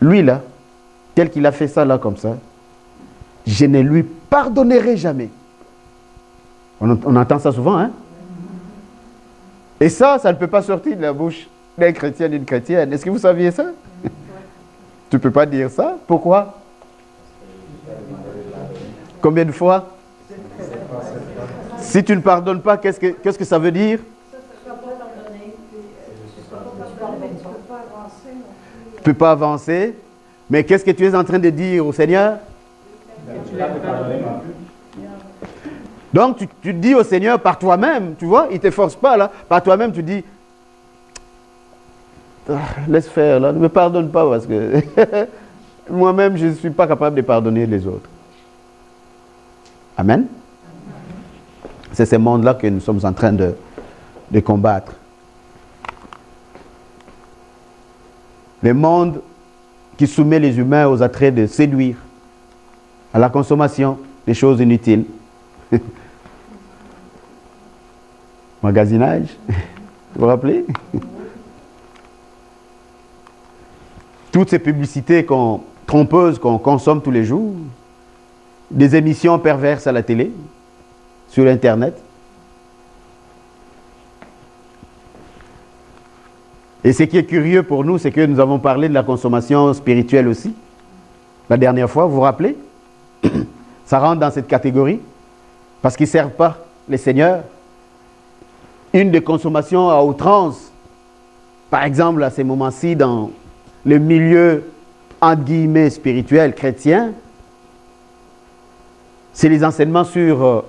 [SPEAKER 1] Lui là, tel qu'il a fait ça là comme ça, je ne lui pardonnerai jamais. On entend ça souvent, hein? Et ça ne peut pas sortir de la bouche d'un chrétien, d'une chrétienne. Est-ce que vous saviez ça? Tu ne peux pas dire ça. Pourquoi? Combien de fois? Si tu ne pardonnes pas, qu'est-ce que ça veut dire? Tu ne peux pas avancer. Mais qu'est-ce que tu es en train de dire au Seigneur? Donc tu dis au Seigneur par toi-même, tu vois, il ne te force pas là, par toi-même tu dis, laisse faire, là, ne me pardonne pas parce que moi-même, je ne suis pas capable de pardonner les autres. Amen. C'est ce monde-là que nous sommes en train de combattre. Le monde qui soumet les humains aux attraits de séduire, à la consommation des choses inutiles. Magasinage, vous vous rappelez? Toutes ces publicités trompeuses qu'on consomme tous les jours, des émissions perverses à la télé, sur Internet. Et ce qui est curieux pour nous, c'est que nous avons parlé de la consommation spirituelle aussi. La dernière fois, vous vous rappelez? Ça rentre dans cette catégorie, parce qu'ils ne servent pas les seigneurs. Une des consommations à outrance, par exemple à ces moments-ci, dans le milieu, entre guillemets, spirituel, chrétien, c'est les enseignements sur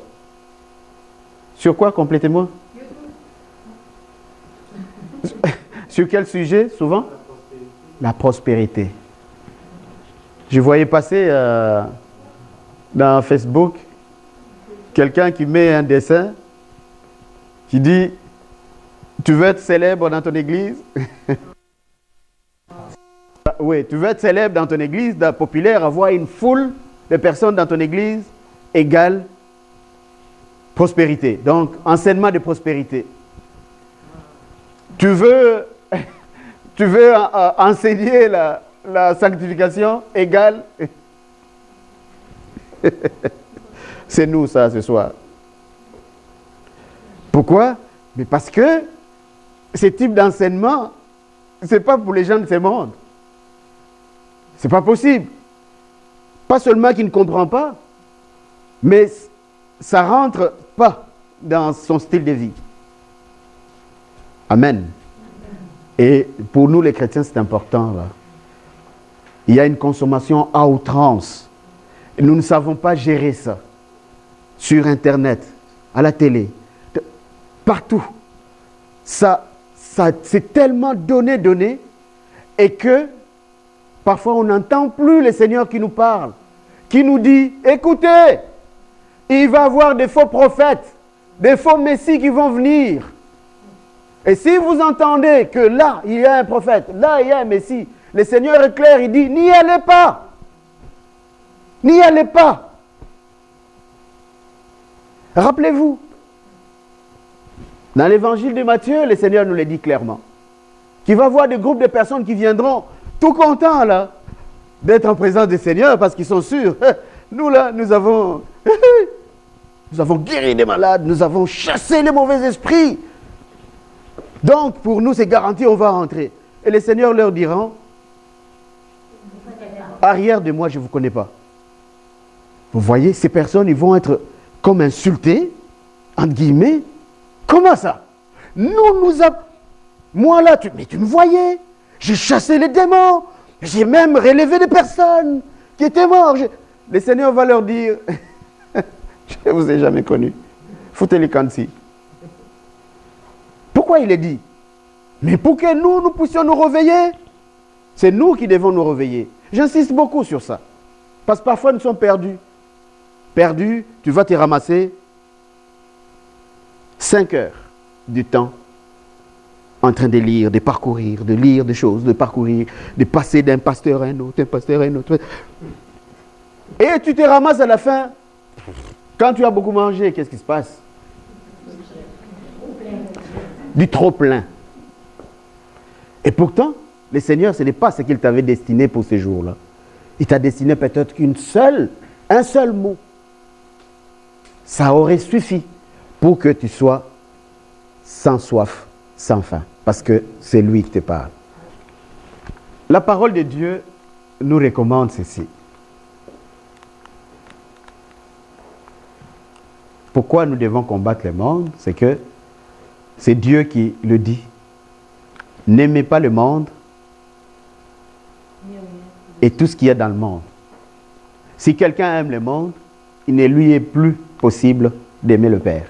[SPEAKER 1] quoi, complétez-moi? Sur quel sujet, souvent? La prospérité. Je voyais passer dans Facebook quelqu'un qui met un dessin qui dit « Tu veux être célèbre dans ton église ?» Oui, tu veux être célèbre dans ton église, populaire, avoir une foule de personnes dans ton église égale prospérité. Donc, enseignement de prospérité. Tu veux enseigner la sanctification égale. C'est nous ça ce soir. Pourquoi? Mais parce que ce type d'enseignement, ce n'est pas pour les gens de ce monde. Ce n'est pas possible. Pas seulement qu'ils ne comprennent pas, mais ça ne rentre pas dans son style de vie. Amen. Et pour nous les chrétiens, c'est important là. Il y a une consommation à outrance. Et nous ne savons pas gérer ça. Sur Internet, à la télé, partout. Ça c'est tellement donné, et que parfois on n'entend plus le Seigneur qui nous parle, qui nous dit, écoutez, il va y avoir des faux prophètes, des faux messies qui vont venir. Et si vous entendez que là, il y a un prophète, là, il y a un messie, le Seigneur est clair, il dit, n'y allez pas. N'y allez pas. Rappelez-vous, dans l'évangile de Matthieu, le Seigneur nous le dit clairement, qu'il va y avoir des groupes de personnes qui viendront tout contents là, d'être en présence du Seigneur parce qu'ils sont sûrs. Nous là, nous avons guéri des malades, nous avons chassé les mauvais esprits. Donc, pour nous, c'est garanti, on va rentrer. Et les seigneurs leur diront, arrière de moi, je ne vous connais pas. Vous voyez, ces personnes, ils vont être comme insultées, entre guillemets. Comment ça? Moi là, mais tu me voyais. J'ai chassé les démons. J'ai même relevé des personnes qui étaient mortes. Les seigneurs vont leur dire, je ne vous ai jamais connu. Foutez les cantilles. Pourquoi il est dit? Mais pour que nous puissions nous réveiller. C'est nous qui devons nous réveiller. J'insiste beaucoup sur ça. Parce que parfois nous sommes perdus. Perdus, tu vas te ramasser 5 heures du temps en train de lire, de parcourir, de lire des choses, de parcourir, de passer d'un pasteur à un autre, Et tu te ramasses à la fin. Quand tu as beaucoup mangé, qu'est-ce qui se passe? Du trop plein. Et pourtant, le Seigneur, ce n'est pas ce qu'il t'avait destiné pour ces jours-là. Il t'a destiné peut-être un seul mot. Ça aurait suffi pour que tu sois sans soif, sans faim. Parce que c'est lui qui te parle. La parole de Dieu nous recommande ceci. Pourquoi nous devons combattre le monde? C'est que c'est Dieu qui le dit. N'aimez pas le monde et tout ce qu'il y a dans le monde. Si quelqu'un aime le monde, il ne lui est plus possible d'aimer le Père.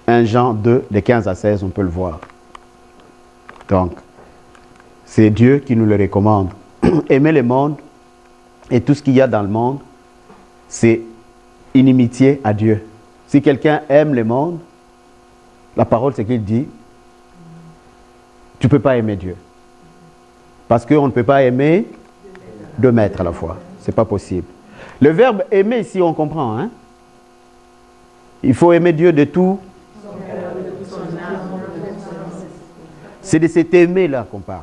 [SPEAKER 1] 1 Jean 2, de 15 à 16, on peut le voir. Donc, c'est Dieu qui nous le recommande. Aimer le monde et tout ce qu'il y a dans le monde, c'est inimitié à Dieu. Si quelqu'un aime le monde, la parole, c'est qu'il dit, tu ne peux pas aimer Dieu. Parce qu'on ne peut pas aimer deux maîtres à la fois. Ce n'est pas possible. Le verbe aimer, ici, on comprend. Hein? Il faut aimer Dieu de tout. C'est de cet aimer-là qu'on parle.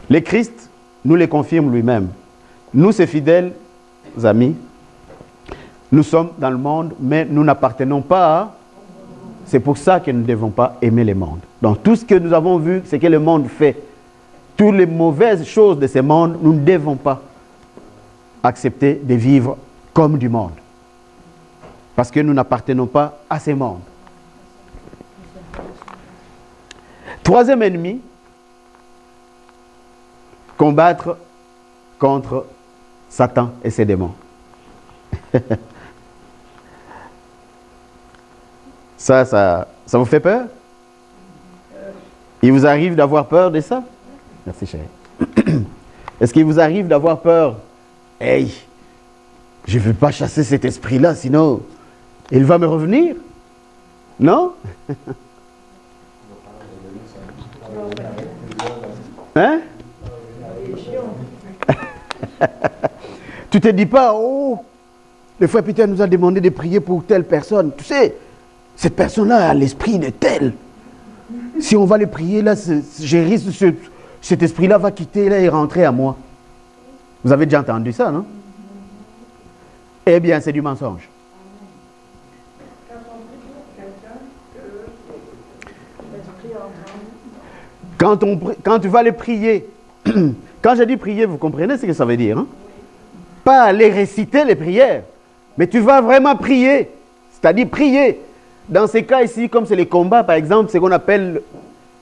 [SPEAKER 1] Le Christ nous le confirme lui-même. Nous, ses fidèles amis, nous sommes dans le monde, mais nous n'appartenons pas à... C'est pour ça que nous ne devons pas aimer le monde. Donc tout ce que nous avons vu, c'est que le monde fait. Toutes les mauvaises choses de ce monde, nous ne devons pas accepter de vivre comme du monde. Parce que nous n'appartenons pas à ce monde. Troisième ennemi, combattre contre Satan et ses démons. Ça vous fait peur? Il vous arrive d'avoir peur de ça? Merci chérie. Est-ce qu'il vous arrive d'avoir peur? Hey, je ne veux pas chasser cet esprit-là, sinon il va me revenir? Non? Hein? Tu ne te dis pas, oh, le frère Peter nous a demandé de prier pour telle personne. Tu sais, cette personne-là a l'esprit de tel. Si on va le prier, là, je risque, cet esprit-là va quitter là, et rentrer à moi. Vous avez déjà entendu ça, non? Eh bien, c'est du mensonge. Quand tu vas les prier, quand je dis prier, vous comprenez ce que ça veut dire, hein? Pas aller réciter les prières, mais tu vas vraiment prier, c'est-à-dire prier. Dans ces cas ici, comme c'est les combats, par exemple, c'est ce qu'on appelle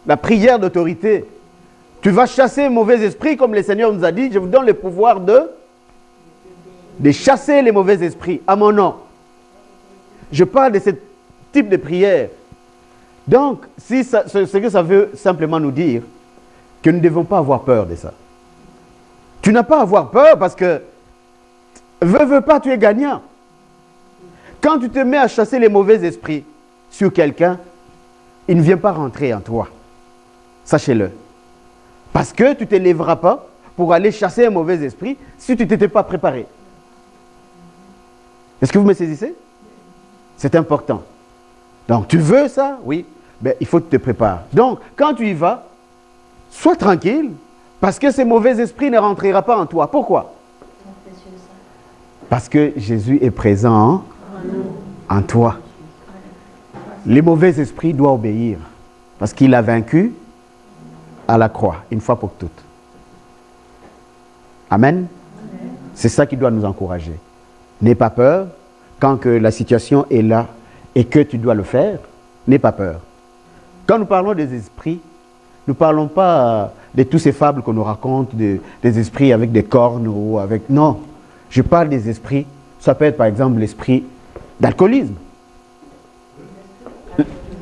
[SPEAKER 1] la prière d'autorité. Tu vas chasser un mauvais esprit, comme le Seigneur nous a dit, je vous donne le pouvoir de chasser les mauvais esprits à mon nom. Je parle de ce type de prière. Donc, ce que ça veut simplement nous dire, que nous ne devons pas avoir peur de ça. Tu n'as pas à avoir peur parce que, veux pas, tu es gagnant. Quand tu te mets à chasser les mauvais esprits sur quelqu'un, il ne vient pas rentrer en toi. Sachez-le. Parce que tu ne te lèveras pas pour aller chasser un mauvais esprit si tu ne t'étais pas préparé. Est-ce que vous me saisissez? C'est important. Donc, tu veux ça? Oui. Ben, il faut que tu te prépares. Donc, quand tu y vas, sois tranquille, parce que ces mauvais esprits ne rentrera pas en toi. Pourquoi? Parce que Jésus est présent en toi. Les mauvais esprits doivent obéir, parce qu'il a vaincu à la croix, une fois pour toutes. Amen. C'est ça qui doit nous encourager. N'aie pas peur quand que la situation est là et que tu dois le faire. N'aie pas peur. Quand nous parlons des esprits, nous ne parlons pas de tous ces fables qu'on nous raconte, des esprits avec des cornes ou avec... Non, je parle des esprits. Ça peut être par exemple l'esprit d'alcoolisme.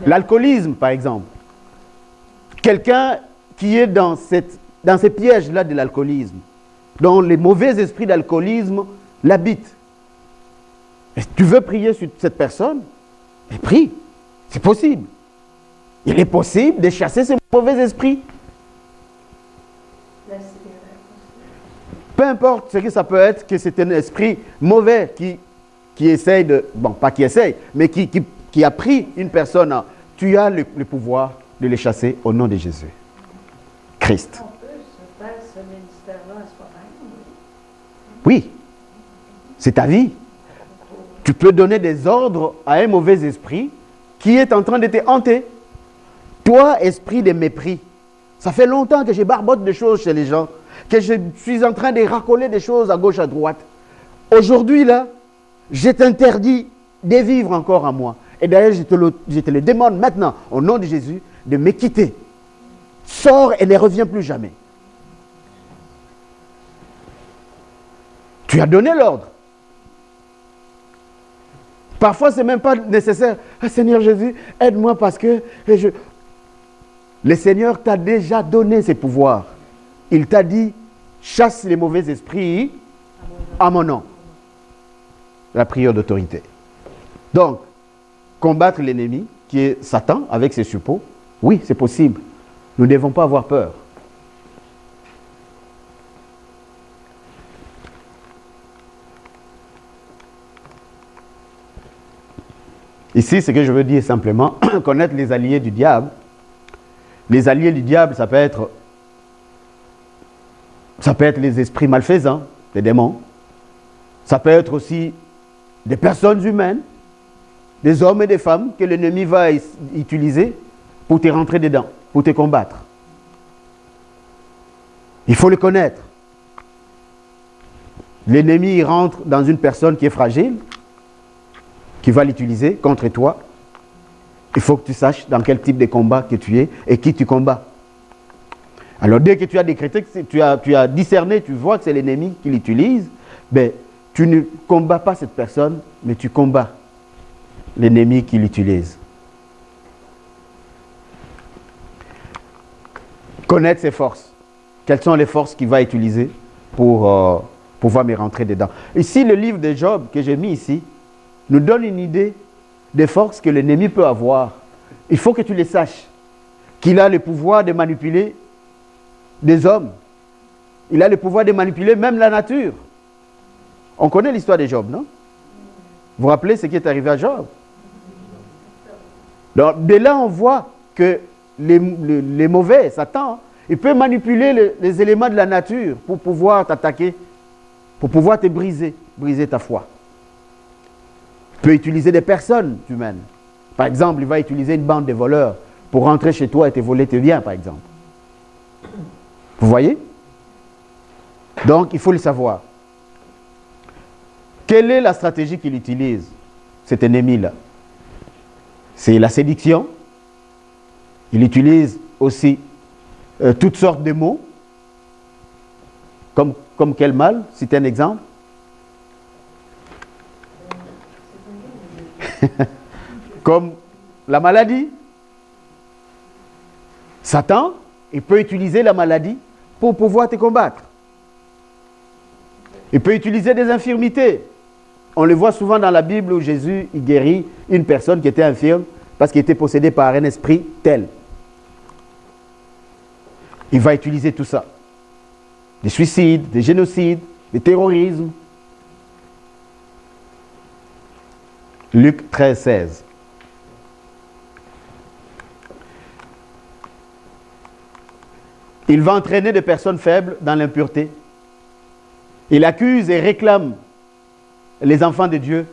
[SPEAKER 1] L'alcoolisme par exemple. Quelqu'un qui est dans ces pièges-là de l'alcoolisme, dont les mauvais esprits d'alcoolisme l'habitent. Et tu veux prier sur cette personne? Mais prie. C'est possible. Il est possible de chasser ces mauvais esprits. Peu importe ce que ça peut être, que c'est un esprit mauvais qui essaye de... Bon, pas qui essaye, mais qui a pris une personne. Tu as le pouvoir de les chasser au nom de Jésus. Christ.
[SPEAKER 2] On peut se faire ce ministère-là à soi-même.
[SPEAKER 1] Oui. C'est ta vie. Tu peux donner des ordres à un mauvais esprit qui est en train de te hanter. Toi, esprit de mépris, ça fait longtemps que je barbote des choses chez les gens, que je suis en train de racoler des choses à gauche, à droite. Aujourd'hui, là, je t'interdis de vivre encore à moi. Et d'ailleurs, je te le demande maintenant, au nom de Jésus, de me quitter. Sors et ne reviens plus jamais. Tu as donné l'ordre. Parfois, ce n'est même pas nécessaire. Ah, Seigneur Jésus, aide-moi parce que... Le Seigneur t'a déjà donné ses pouvoirs. Il t'a dit, chasse les mauvais esprits à mon nom. La prière d'autorité. Donc, combattre l'ennemi, qui est Satan, avec ses suppôts, oui, c'est possible. Nous ne devons pas avoir peur. Ici, ce que je veux dire simplement, connaître les alliés du diable. Les alliés du diable, ça peut être les esprits malfaisants, les démons. Ça peut être aussi des personnes humaines, des hommes et des femmes que l'ennemi va utiliser pour te rentrer dedans, pour te combattre. Il faut le connaître. L'ennemi rentre dans une personne qui est fragile, qui va l'utiliser contre toi. Il faut que tu saches dans quel type de combat que tu es et qui tu combats. Alors dès que tu as décrété, que tu as discerné, tu vois que c'est l'ennemi qui l'utilise, ben, tu ne combats pas cette personne, mais tu combats l'ennemi qui l'utilise. Connaître ses forces. Quelles sont les forces qu'il va utiliser pour pouvoir me rentrer dedans. Ici, le livre de Job que j'ai mis ici nous donne une idée des forces que l'ennemi peut avoir. Il faut que tu les saches. Qu'il a le pouvoir de manipuler des hommes. Il a le pouvoir de manipuler même la nature. On connaît l'histoire de Job, non? Vous vous rappelez ce qui est arrivé à Job? Donc, de là, on voit que les mauvais, Satan, il peut manipuler les éléments de la nature pour pouvoir t'attaquer, pour pouvoir te briser ta foi. Il peut utiliser des personnes humaines. Par exemple, il va utiliser une bande de voleurs pour rentrer chez toi et te voler tes biens, par exemple. Vous voyez? Donc, il faut le savoir. Quelle est la stratégie qu'il utilise, cet ennemi-là? C'est la séduction. Il utilise aussi toutes sortes de mots. Comme quel mal? C'est un exemple. Comme la maladie. Satan, il peut utiliser la maladie pour pouvoir te combattre. Il peut utiliser des infirmités. On le voit souvent dans la Bible où Jésus il guérit une personne qui était infirme parce qu'il était possédé par un esprit tel. Il va utiliser tout ça. Des suicides, des génocides, des terrorismes. Luc 13, 16. Il va entraîner des personnes faibles dans l'impureté. Il accuse et réclame les enfants de Dieu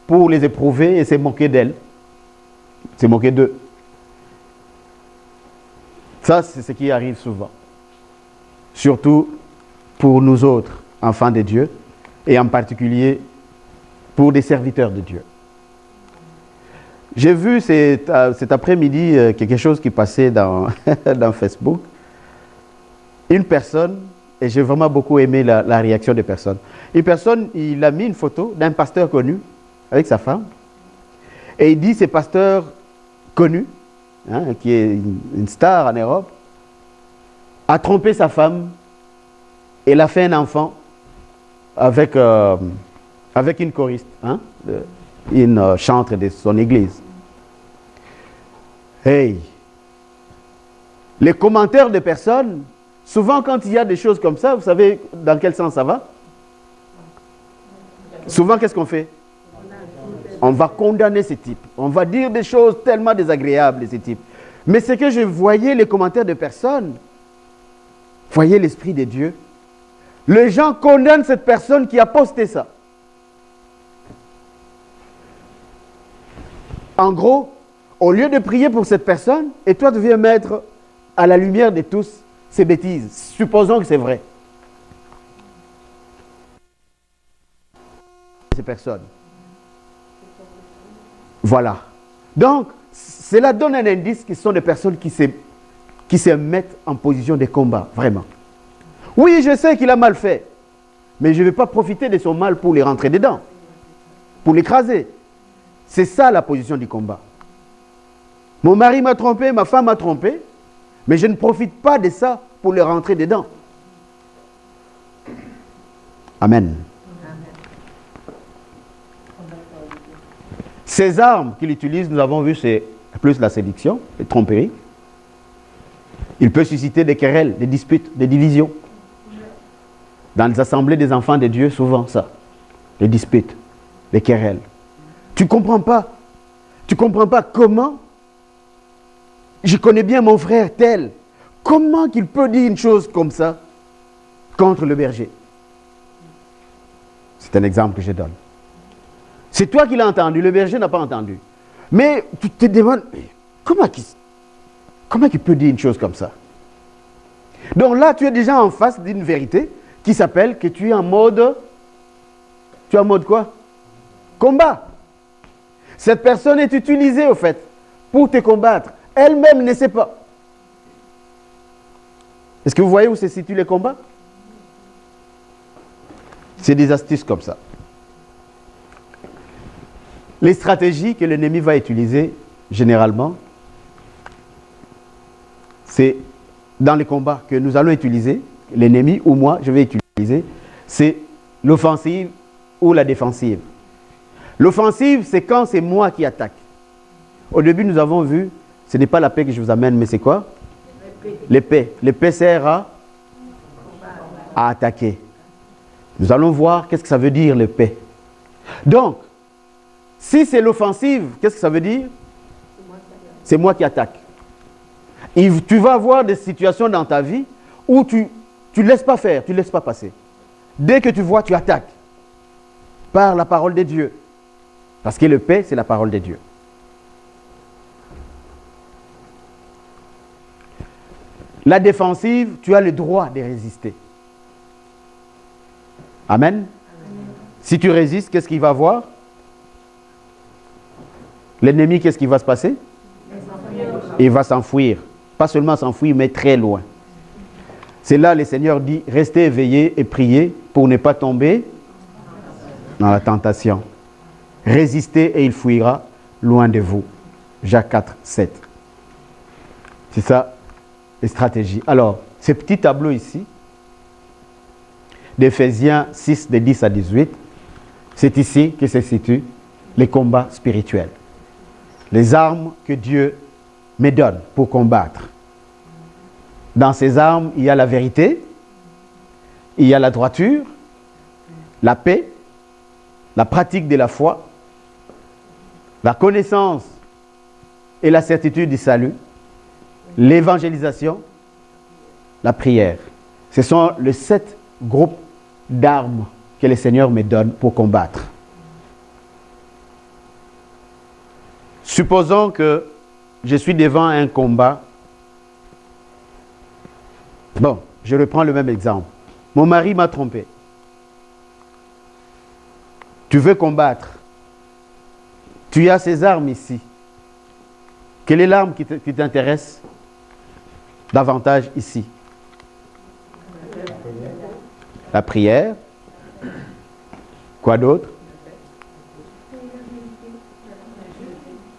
[SPEAKER 1] pour les éprouver et se moquer d'elles. Se moquer d'eux. Ça, c'est ce qui arrive souvent. Surtout pour nous autres, enfants de Dieu, et en particulier pour des serviteurs de Dieu. J'ai vu cet après-midi quelque chose qui passait dans Facebook. Une personne, et j'ai vraiment beaucoup aimé la réaction des personnes. Une personne, il a mis une photo d'un pasteur connu avec sa femme. Et il dit, ce pasteur connu, qui est une star en Europe, a trompé sa femme et il a fait un enfant avec une choriste, une chantre de son église. Hey! Les commentaires des personnes, souvent quand il y a des choses comme ça, vous savez dans quel sens ça va? Souvent, qu'est-ce qu'on fait? On va condamner ces types. On va dire des choses tellement désagréables de ces types. Mais c'est que je voyais les commentaires de personnes. Voyez l'Esprit de Dieu. Les gens condamnent cette personne qui a posté ça. En gros, au lieu de prier pour cette personne, et toi tu viens mettre à la lumière de tous ces bêtises. Supposons que c'est vrai. Ces personnes. Voilà. Donc, cela donne un indice que ce sont des personnes qui se mettent en position de combat, vraiment. Oui, je sais qu'il a mal fait, mais je ne vais pas profiter de son mal pour les rentrer dedans, pour l'écraser. C'est ça la position du combat. Mon mari m'a trompé, ma femme m'a trompé, mais je ne profite pas de ça pour le rentrer dedans. Amen. Ces armes qu'il utilise, nous avons vu, c'est plus la séduction, les tromperies. Il peut susciter des querelles, des disputes, des divisions. Dans les assemblées des enfants de Dieu, souvent ça. Les disputes, les querelles. Tu ne comprends pas. Tu ne comprends pas comment. Je connais bien mon frère tel. Comment qu'il peut dire une chose comme ça contre le berger? C'est un exemple que je donne. C'est toi qui l'as entendu, le berger n'a pas entendu. Mais tu te demandes, comment il peut dire une chose comme ça? Donc là, tu es déjà en face d'une vérité qui s'appelle que tu es en mode... Tu es en mode quoi? Combat. Cette personne est utilisée, au fait, pour te combattre. Elle-même ne sait pas. Est-ce que vous voyez où se situent les combats? C'est des astuces comme ça. Les stratégies que l'ennemi va utiliser, généralement, c'est dans les combats que nous allons utiliser, l'ennemi ou moi, je vais utiliser, c'est l'offensive ou la défensive. L'offensive, c'est quand c'est moi qui attaque. Au début, nous avons vu, ce n'est pas la paix que je vous amène, mais c'est quoi? L'épée. L'épée sert à attaquer. Nous allons voir qu'est-ce que ça veut dire l'épée. Donc, si c'est l'offensive, qu'est-ce que ça veut dire? C'est moi qui attaque. Et tu vas avoir des situations dans ta vie où tu ne laisses pas faire, tu ne laisses pas passer. Dès que tu vois, tu attaques. Par la parole de Dieu. Parce que l'épée, c'est la parole de Dieu. La défensive, tu as le droit de résister. Amen. Amen. Si tu résistes, qu'est-ce qu'il va avoir? L'ennemi, qu'est-ce qui va se passer? Il va s'enfuir. Pas seulement s'enfuir, mais très loin. C'est là, le Seigneur dit, restez éveillés et priez pour ne pas tomber dans la tentation. Résistez et il fuira loin de vous. Jacques 4, 7. C'est ça, les stratégies. Alors, ce petit tableau ici, d'Éphésiens 6, de 10 à 18, c'est ici que se situent les combats spirituels. Les armes que Dieu me donne pour combattre. Dans ces armes, il y a la vérité, il y a la droiture, la paix, la pratique de la foi, la connaissance et la certitude du salut, l'évangélisation, la prière. Ce sont les 7 groupes d'armes que le Seigneur me donne pour combattre. Supposons que je suis devant un combat. Bon, je reprends le même exemple. Mon mari m'a trompé. Tu veux combattre. Tu as ces armes ici. Quelle est l'arme qui t'intéresse davantage ici? La prière. Quoi d'autre?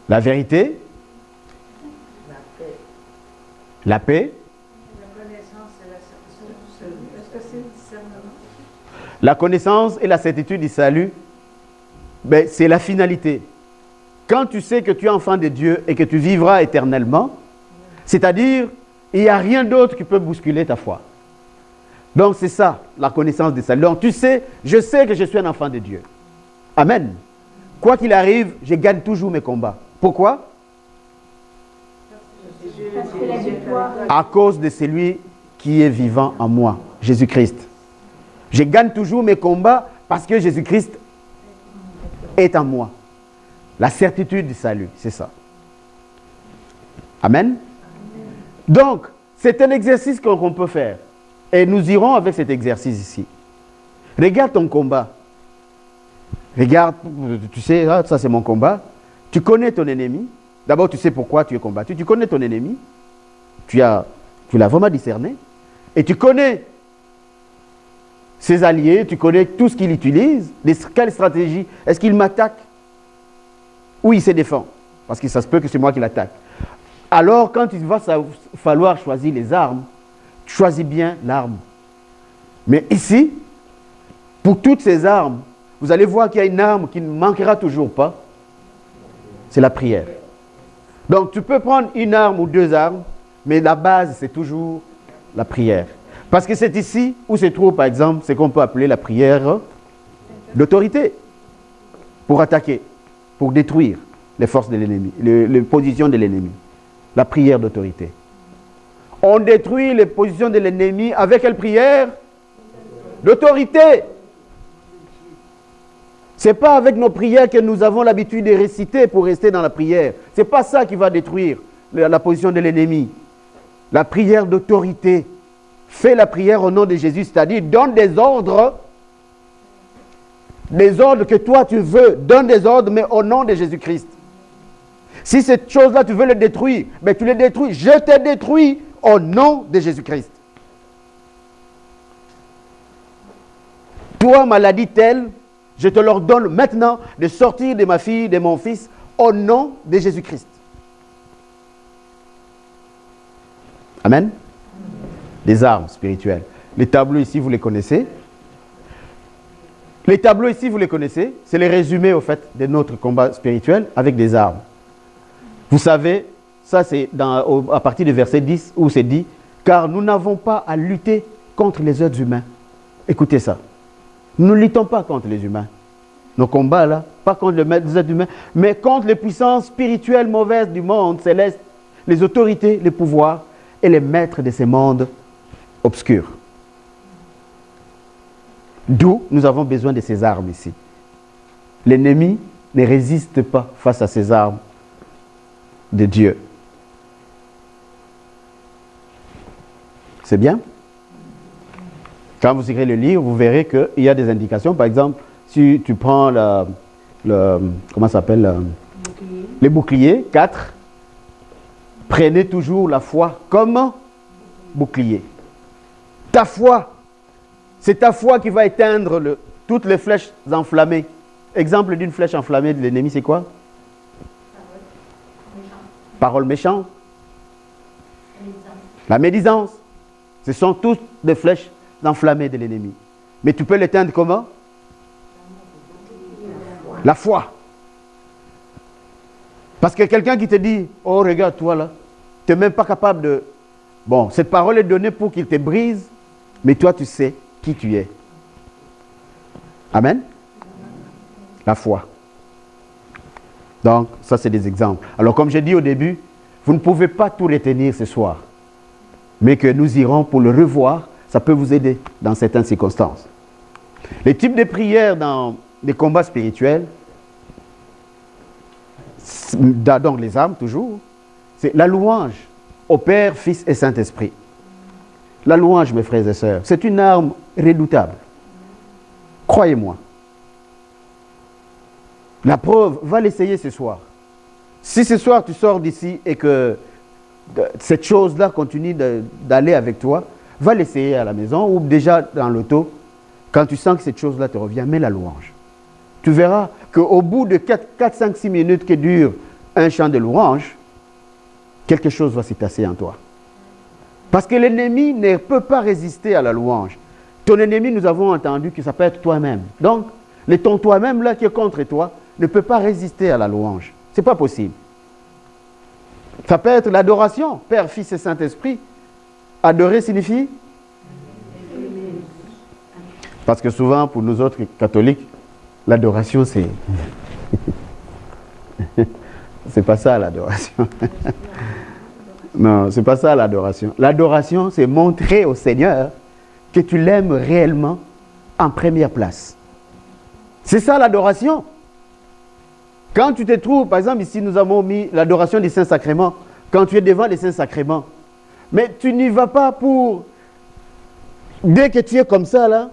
[SPEAKER 1] La vérité. La paix. La connaissance et la certitude du salut, ben, c'est la finalité. Quand tu sais que tu es enfant de Dieu et que tu vivras éternellement, c'est-à-dire, il n'y a rien d'autre qui peut bousculer ta foi. Donc c'est ça, la connaissance du salut. Donc tu sais, je sais que je suis un enfant de Dieu. Amen. Quoi qu'il arrive, je gagne toujours mes combats. Pourquoi? À cause de celui qui est vivant en moi, Jésus-Christ. Je gagne toujours mes combats parce que Jésus-Christ est en moi. La certitude du salut, c'est ça. Amen. Donc, c'est un exercice qu'on peut faire. Et nous irons avec cet exercice ici. Regarde ton combat. Regarde, tu sais, là, ça c'est mon combat. Tu connais ton ennemi. D'abord, tu sais pourquoi tu es combattu. Tu connais ton ennemi. Tu l'as vraiment discerné. Et tu connais ses alliés, tu connais tout ce qu'il utilise. Quelle stratégie? Est-ce qu'il m'attaque? ou il se défend, parce que ça se peut que c'est moi qui l'attaque. Alors, quand il va falloir choisir les armes, choisis bien l'arme. Mais ici, pour toutes ces armes, vous allez voir qu'il y a une arme qui ne manquera toujours pas, c'est la prière. Donc, tu peux prendre une arme ou deux armes, mais la base, c'est toujours la prière. Parce que c'est ici où se trouve, par exemple, ce qu'on peut appeler la prière d'autorité, pour attaquer, pour détruire les forces de l'ennemi, les positions de l'ennemi. La prière d'autorité. On détruit les positions de l'ennemi avec quelle prière? D'autorité. Ce n'est pas avec nos prières que nous avons l'habitude de réciter pour rester dans la prière. Ce n'est pas ça qui va détruire la position de l'ennemi. La prière d'autorité. Fais la prière au nom de Jésus, c'est-à-dire donne des ordres que toi tu veux, donne des ordres, mais au nom de Jésus-Christ. Si cette chose-là, tu veux le détruire, mais tu le détruis. Je te détruis au nom de Jésus-Christ. Toi, maladie telle, je te l'ordonne maintenant de sortir de ma fille, de mon fils, au nom de Jésus-Christ. Amen. Les armes spirituelles. Les tableaux ici, vous les connaissez. Les tableaux ici, vous les connaissez. C'est les résumés, au fait, de notre combat spirituel avec des armes. Vous savez, ça c'est à partir du verset 10 où c'est dit « Car nous n'avons pas à lutter contre les êtres humains. » Écoutez ça. Nous ne luttons pas contre les humains. Nos combats là, pas contre les êtres humains, mais contre les puissances spirituelles mauvaises du monde céleste, les autorités, les pouvoirs et les maîtres de ces mondes obscurs. D'où nous avons besoin de ces armes ici. L'ennemi ne résiste pas face à ces armes de Dieu. C'est bien? Quand vous irez le lire, vous verrez qu'il y a des indications. Par exemple, si tu prends comment ça s'appelle? Les boucliers, 4. Prenez toujours la foi comme bouclier. Ta foi, c'est ta foi qui va éteindre toutes les flèches enflammées. Exemple d'une flèche enflammée de l'ennemi, c'est quoi? Parole méchante. La médisance. Ce sont toutes des flèches enflammées de l'ennemi. Mais tu peux l'éteindre comment? La foi. Parce que quelqu'un qui te dit, oh regarde toi là, tu n'es même pas capable de... Bon, cette parole est donnée pour qu'il te brise, mais toi tu sais qui tu es. Amen? La foi. Donc, ça c'est des exemples. Alors comme j'ai dit au début, vous ne pouvez pas tout retenir ce soir. Mais que nous irons pour le revoir, ça peut vous aider dans certaines circonstances. Les types de prières dans les combats spirituels, donc les armes toujours, c'est la louange au Père, Fils et Saint-Esprit. La louange, mes frères et sœurs, c'est une arme redoutable. Croyez-moi. La preuve, va l'essayer ce soir. Si ce soir tu sors d'ici et que cette chose-là continue d'aller avec toi, va l'essayer à la maison ou déjà dans l'auto. Quand tu sens que cette chose-là te revient, mets la louange. Tu verras qu'au bout de 4, 5, 6 minutes que dure un chant de louange, quelque chose va se tasser en toi. Parce que l'ennemi ne peut pas résister à la louange. Ton ennemi, nous avons entendu que ça peut être toi-même. Donc, ton toi-même là qui est contre toi ne peut pas résister à la louange. Ce n'est pas possible. Ça peut être l'adoration, Père, Fils et Saint-Esprit. Adorer signifie? Parce que souvent, pour nous autres catholiques, l'adoration, c'est... c'est pas ça l'adoration. Non, c'est pas ça l'adoration. L'adoration, c'est montrer au Seigneur que tu l'aimes réellement en première place. C'est ça l'adoration. Quand tu te trouves, par exemple, ici, nous avons mis l'adoration des Saints-Sacrements. Quand tu es devant les Saints-Sacrements, mais tu n'y vas pas pour... Dès que tu es comme ça, là,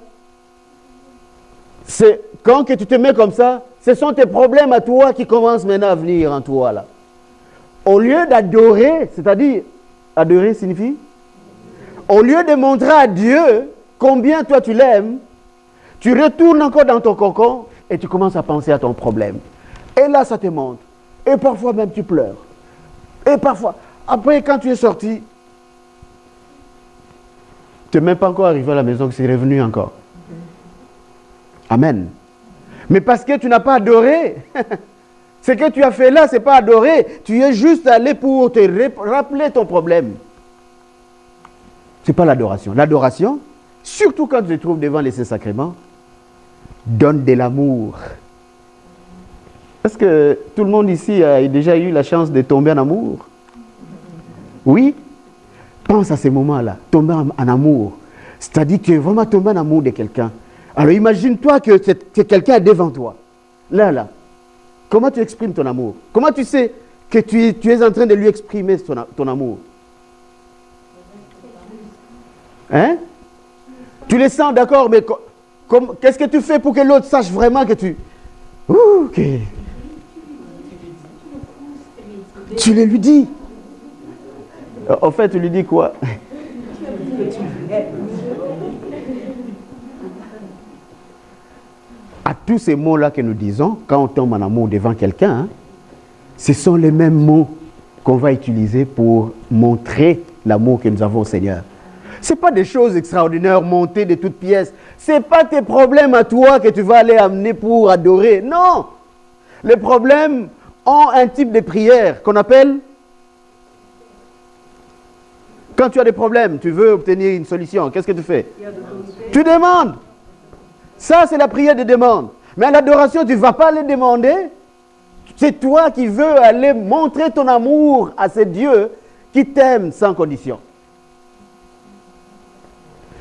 [SPEAKER 1] c'est quand que tu te mets comme ça, ce sont tes problèmes à toi qui commencent maintenant à venir en toi, là. Au lieu d'adorer, c'est-à-dire, adorer signifie? Au lieu de montrer à Dieu combien toi tu l'aimes, tu retournes encore dans ton cocon et tu commences à penser à ton problème. Et là, ça te monte. Et parfois même tu pleures. Et parfois, après quand tu es sorti, tu n'es même pas encore arrivé à la maison que c'est revenu encore. Amen. Mais parce que tu n'as pas adoré, ce que tu as fait là, ce n'est pas adorer. Tu es juste allé pour te rappeler ton problème. Ce n'est pas l'adoration. L'adoration, surtout quand tu te trouves devant les Saints-Sacrements, donne de l'amour. Est-ce que tout le monde ici a déjà eu la chance de tomber en amour? Oui? Pense à ces moments-là, tomber en amour. C'est-à-dire que tu es vraiment tombé en amour de quelqu'un. Alors imagine-toi que quelqu'un est devant toi. Là. Comment tu exprimes ton amour? Comment tu sais que tu es en train de lui exprimer ton amour? Hein? Tu le sens, d'accord, mais qu'est-ce que tu fais pour que l'autre sache vraiment que tu... Tu le lui dis. En fait, tu lui dis quoi? À tous ces mots-là que nous disons, quand on tombe en amour devant quelqu'un, hein, ce sont les mêmes mots qu'on va utiliser pour montrer l'amour que nous avons au Seigneur. Ce n'est pas des choses extraordinaires montées de toutes pièces. Ce n'est pas tes problèmes à toi que tu vas aller amener pour adorer. Non! Les problèmes ont un type de prière qu'on appelle... Quand tu as des problèmes, tu veux obtenir une solution, qu'est-ce que tu fais? Tu demandes. Ça, c'est la prière de demande. Mais à l'adoration, tu ne vas pas aller demander. C'est toi qui veux aller montrer ton amour à ce Dieu qui t'aime sans condition.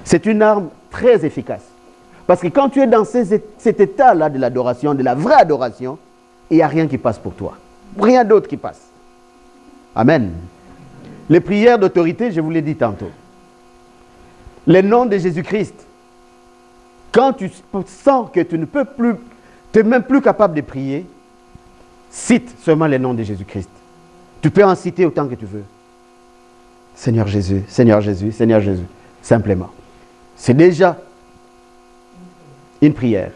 [SPEAKER 1] C'est une arme très efficace. Parce que quand tu es dans cet état-là de l'adoration, de la vraie adoration, il n'y a rien qui passe pour toi. Rien d'autre qui passe. Amen. Les prières d'autorité, je vous l'ai dit tantôt. Le nom de Jésus-Christ. Quand tu sens que tu ne peux plus, tu n'es même plus capable de prier, cite seulement le nom de Jésus-Christ. Tu peux en citer autant que tu veux. Seigneur Jésus, Seigneur Jésus, Seigneur Jésus. Simplement. C'est déjà une prière.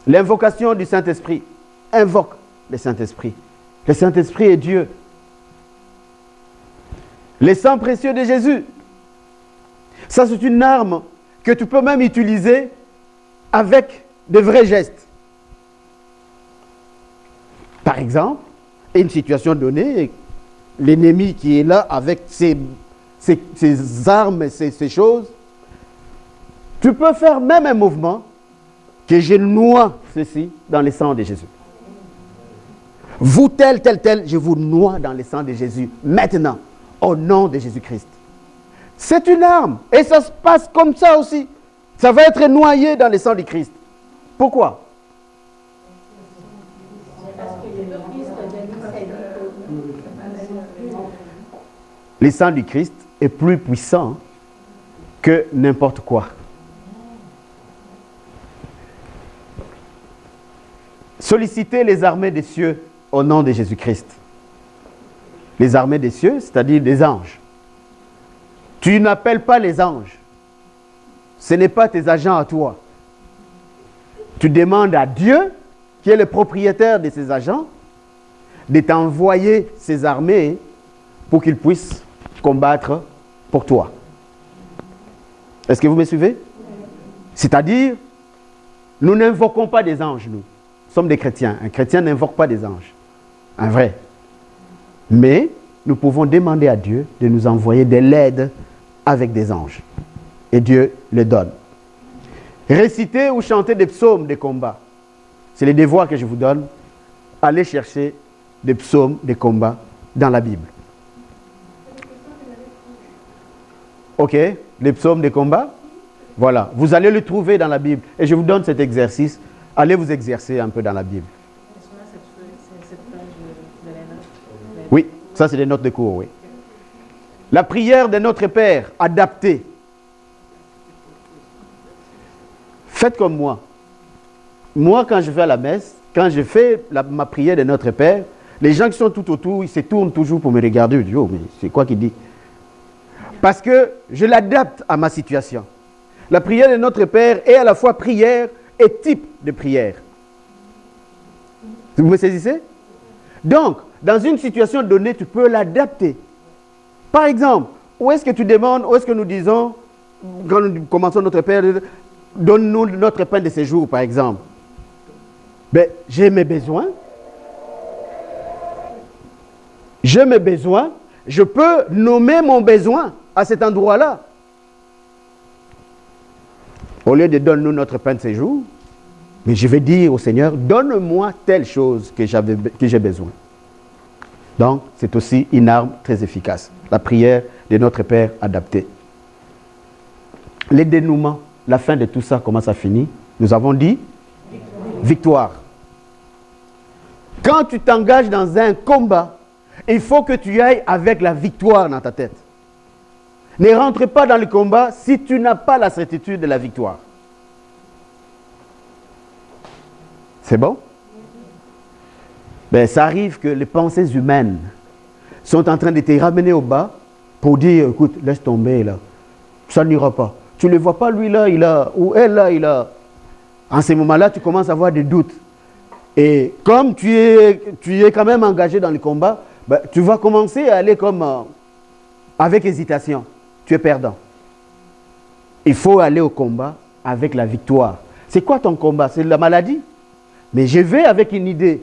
[SPEAKER 1] L'invocation du Saint-Esprit. Invoque le Saint-Esprit. Le Saint-Esprit est Dieu. Le sang précieux de Jésus. Ça, c'est une arme que tu peux même utiliser avec de vrais gestes. Par exemple, une situation donnée, l'ennemi qui est là avec ses armes, ses choses, tu peux faire même un mouvement que je noie ceci dans le sang de Jésus. Vous tel, je vous noie dans le sang de Jésus. Maintenant, au nom de Jésus-Christ. C'est une arme. Et ça se passe comme ça aussi. Ça va être noyé dans le sang du Christ. Pourquoi? Le sang du Christ est plus puissant que n'importe quoi. Sollicitez les armées des cieux au nom de Jésus-Christ. Les armées des cieux, c'est-à-dire des anges. Tu n'appelles pas les anges. Ce n'est pas tes agents à toi. Tu demandes à Dieu, qui est le propriétaire de ces agents, de t'envoyer ces armées pour qu'ils puissent combattre pour toi. Est-ce que vous me suivez? C'est-à-dire, nous n'invoquons pas des anges, nous. Nous sommes des chrétiens. Un chrétien n'invoque pas des anges. Un vrai. Mais nous pouvons demander à Dieu de nous envoyer de l'aide avec des anges. Et Dieu le donne. Réciter ou chanter des psaumes de combat. C'est le devoir que je vous donne. Allez chercher des psaumes de combat dans la Bible. Ok, les psaumes de combat. Voilà, vous allez le trouver dans la Bible. Et je vous donne cet exercice. Allez vous exercer un peu dans la Bible. Oui, ça c'est des notes de cours, oui. La prière de notre Père, adaptée. Faites comme moi. Moi, quand je vais à la messe, quand je fais ma prière de notre Père, les gens qui sont tout autour, ils se tournent toujours pour me regarder. Ils disent, oh, mais c'est quoi qu'il dit? Parce que je l'adapte à ma situation. La prière de notre Père est à la fois prière et type de prière. Vous me saisissez? Donc, dans une situation donnée, tu peux l'adapter. Par exemple, où est-ce que tu demandes, où est-ce que nous disons, quand nous commençons notre Père, donne-nous notre pain de séjour, par exemple. Ben, j'ai mes besoins. J'ai mes besoins. Je peux nommer mon besoin à cet endroit-là. Au lieu de donne-nous notre pain de séjour, mais je vais dire au Seigneur, donne-moi telle chose que j'ai besoin. Donc, c'est aussi une arme très efficace. La prière de notre Père adaptée. Les dénouements, la fin de tout ça, comment ça finit? Nous avons dit victoire. Quand tu t'engages dans un combat, il faut que tu ailles avec la victoire dans ta tête. Ne rentre pas dans le combat si tu n'as pas la certitude de la victoire. C'est bon? Ben, ça arrive que les pensées humaines sont en train de te ramener au bas pour dire, écoute, laisse tomber là. Ça n'ira pas. Tu ne le vois pas, lui là, il a, ou elle là, il a. En ce moment-là, tu commences à avoir des doutes. Et comme tu es quand même engagé dans le combat, ben, tu vas commencer à aller comme avec hésitation. Tu es perdant. Il faut aller au combat avec la victoire. C'est quoi ton combat? C'est la maladie? Mais je vais avec une idée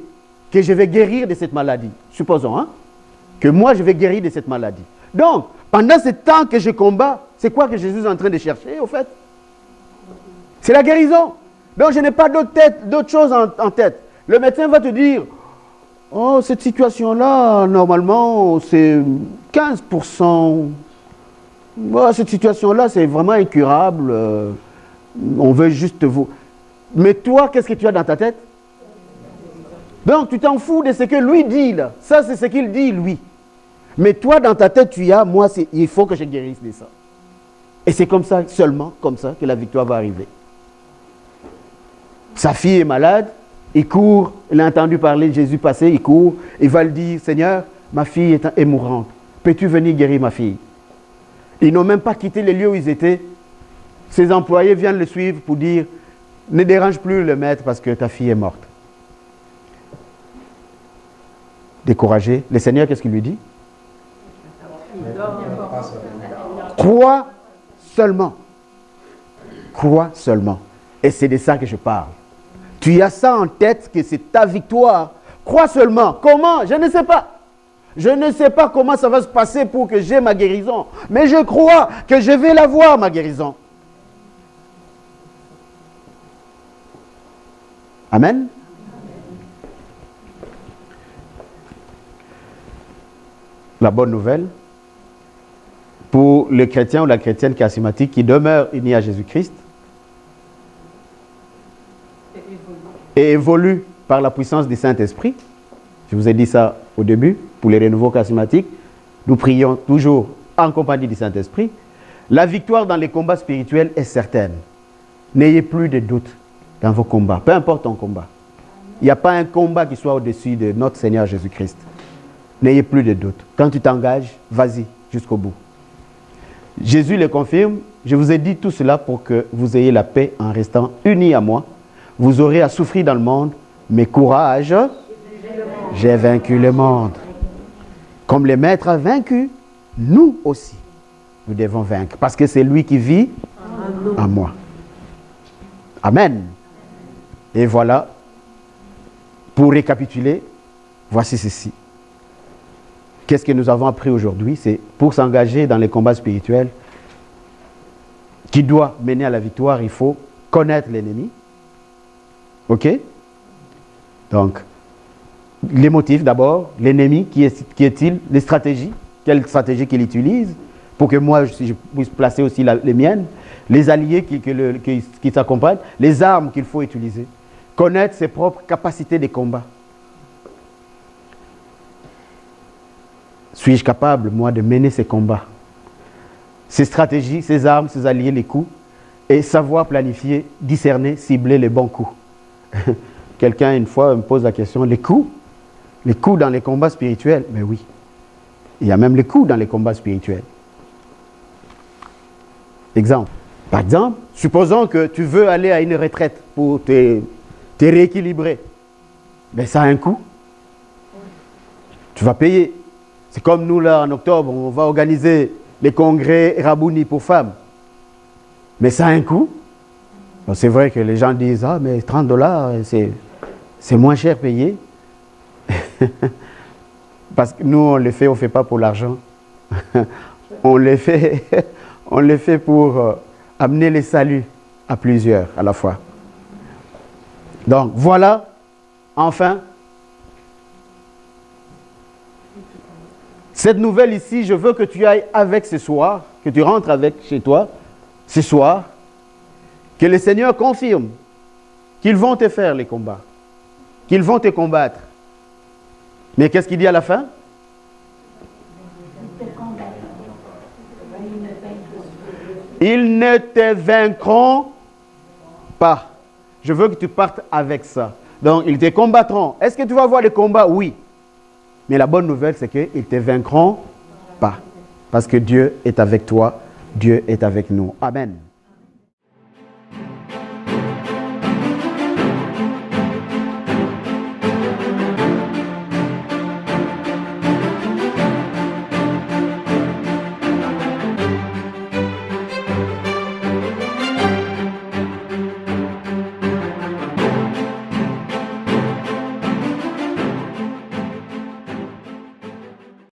[SPEAKER 1] que je vais guérir de cette maladie. Supposons que moi je vais guérir de cette maladie. Donc, pendant ce temps que je combats, c'est quoi que Jésus est en train de chercher au fait? C'est la guérison. Donc je n'ai pas d'autre chose en tête. Le médecin va te dire, oh, cette situation-là, normalement, c'est 15%. Oh, cette situation-là, c'est vraiment incurable. On veut juste vous... Mais toi, qu'est-ce que tu as dans ta tête? Donc, tu t'en fous de ce que lui dit, là. Ça, c'est ce qu'il dit, lui. Mais toi, dans ta tête, tu as, moi, il faut que je guérisse de ça. Et c'est comme ça, seulement comme ça, que la victoire va arriver. Sa fille est malade, il court, il a entendu parler de Jésus passer, il court, il va lui dire, Seigneur, ma fille est mourante. Peux-tu venir guérir ma fille? Ils n'ont même pas quitté les lieux où ils étaient. Ses employés viennent le suivre pour dire, ne dérange plus le maître parce que ta fille est morte. Découragé, le Seigneur, qu'est-ce qu'il lui dit? Crois seulement. Crois seulement. Et c'est de ça que je parle. Tu as ça en tête que c'est ta victoire. Crois seulement. Comment? Je ne sais pas. Je ne sais pas comment ça va se passer pour que j'ai ma guérison. Mais je crois que je vais l'avoir, ma guérison. Amen. La bonne nouvelle, pour le chrétien ou la chrétienne charismatique qui demeure unis à Jésus-Christ et évolue par la puissance du Saint-Esprit, je vous ai dit ça au début, pour les renouveaux charismatiques, nous prions toujours en compagnie du Saint-Esprit, la victoire dans les combats spirituels est certaine. N'ayez plus de doute dans vos combats, peu importe ton combat. Il n'y a pas un combat qui soit au-dessus de notre Seigneur Jésus-Christ. N'ayez plus de doute. Quand tu t'engages, vas-y jusqu'au bout. Jésus le confirme, je vous ai dit tout cela pour que vous ayez la paix en restant unis à moi. Vous aurez à souffrir dans le monde, mais courage, j'ai vaincu le monde. Comme le Maître a vaincu, nous aussi, nous devons vaincre, parce que c'est lui qui vit en moi. Amen. Et voilà, pour récapituler, voici ceci. Qu'est-ce que nous avons appris aujourd'hui? C'est pour s'engager dans les combats spirituels qui doit mener à la victoire, il faut connaître l'ennemi. OK? Donc, les motifs d'abord, l'ennemi, qui est-il? Les stratégies, quelle stratégie qu'il utilise pour que moi je puisse placer aussi les miennes, les alliés qui s'accompagnent, les armes qu'il faut utiliser, connaître ses propres capacités de combat. Suis-je capable, moi, de mener ces combats? Ces stratégies, ces armes, ces alliés, les coups, et savoir planifier, discerner, cibler les bons coups. Quelqu'un, une fois, me pose la question, les coups dans les combats spirituels? Mais oui, il y a même les coups dans les combats spirituels. Exemple. Par exemple, supposons que tu veux aller à une retraite pour te rééquilibrer. Mais ça a un coût. Tu vas payer. C'est comme nous, là, en octobre, on va organiser les congrès Rabouni pour femmes. Mais ça a un coût. C'est vrai que les gens disent, ah, mais 30 $, c'est moins cher payé. Parce que nous, on le fait pas pour l'argent. on le fait pour amener les saluts à plusieurs à la fois. Donc, voilà, enfin, cette nouvelle ici, je veux que tu ailles avec ce soir, que tu rentres avec chez toi, ce soir, que le Seigneur confirme qu'ils vont te faire les combats, qu'ils vont te combattre. Mais qu'est-ce qu'il dit à la fin? Ils ne te vaincront pas. Je veux que tu partes avec ça. Donc, ils te combattront. Est-ce que tu vas voir les combats? Oui. Mais la bonne nouvelle, c'est qu'ils ne te vaincront pas. Parce que Dieu est avec toi. Dieu est avec nous. Amen.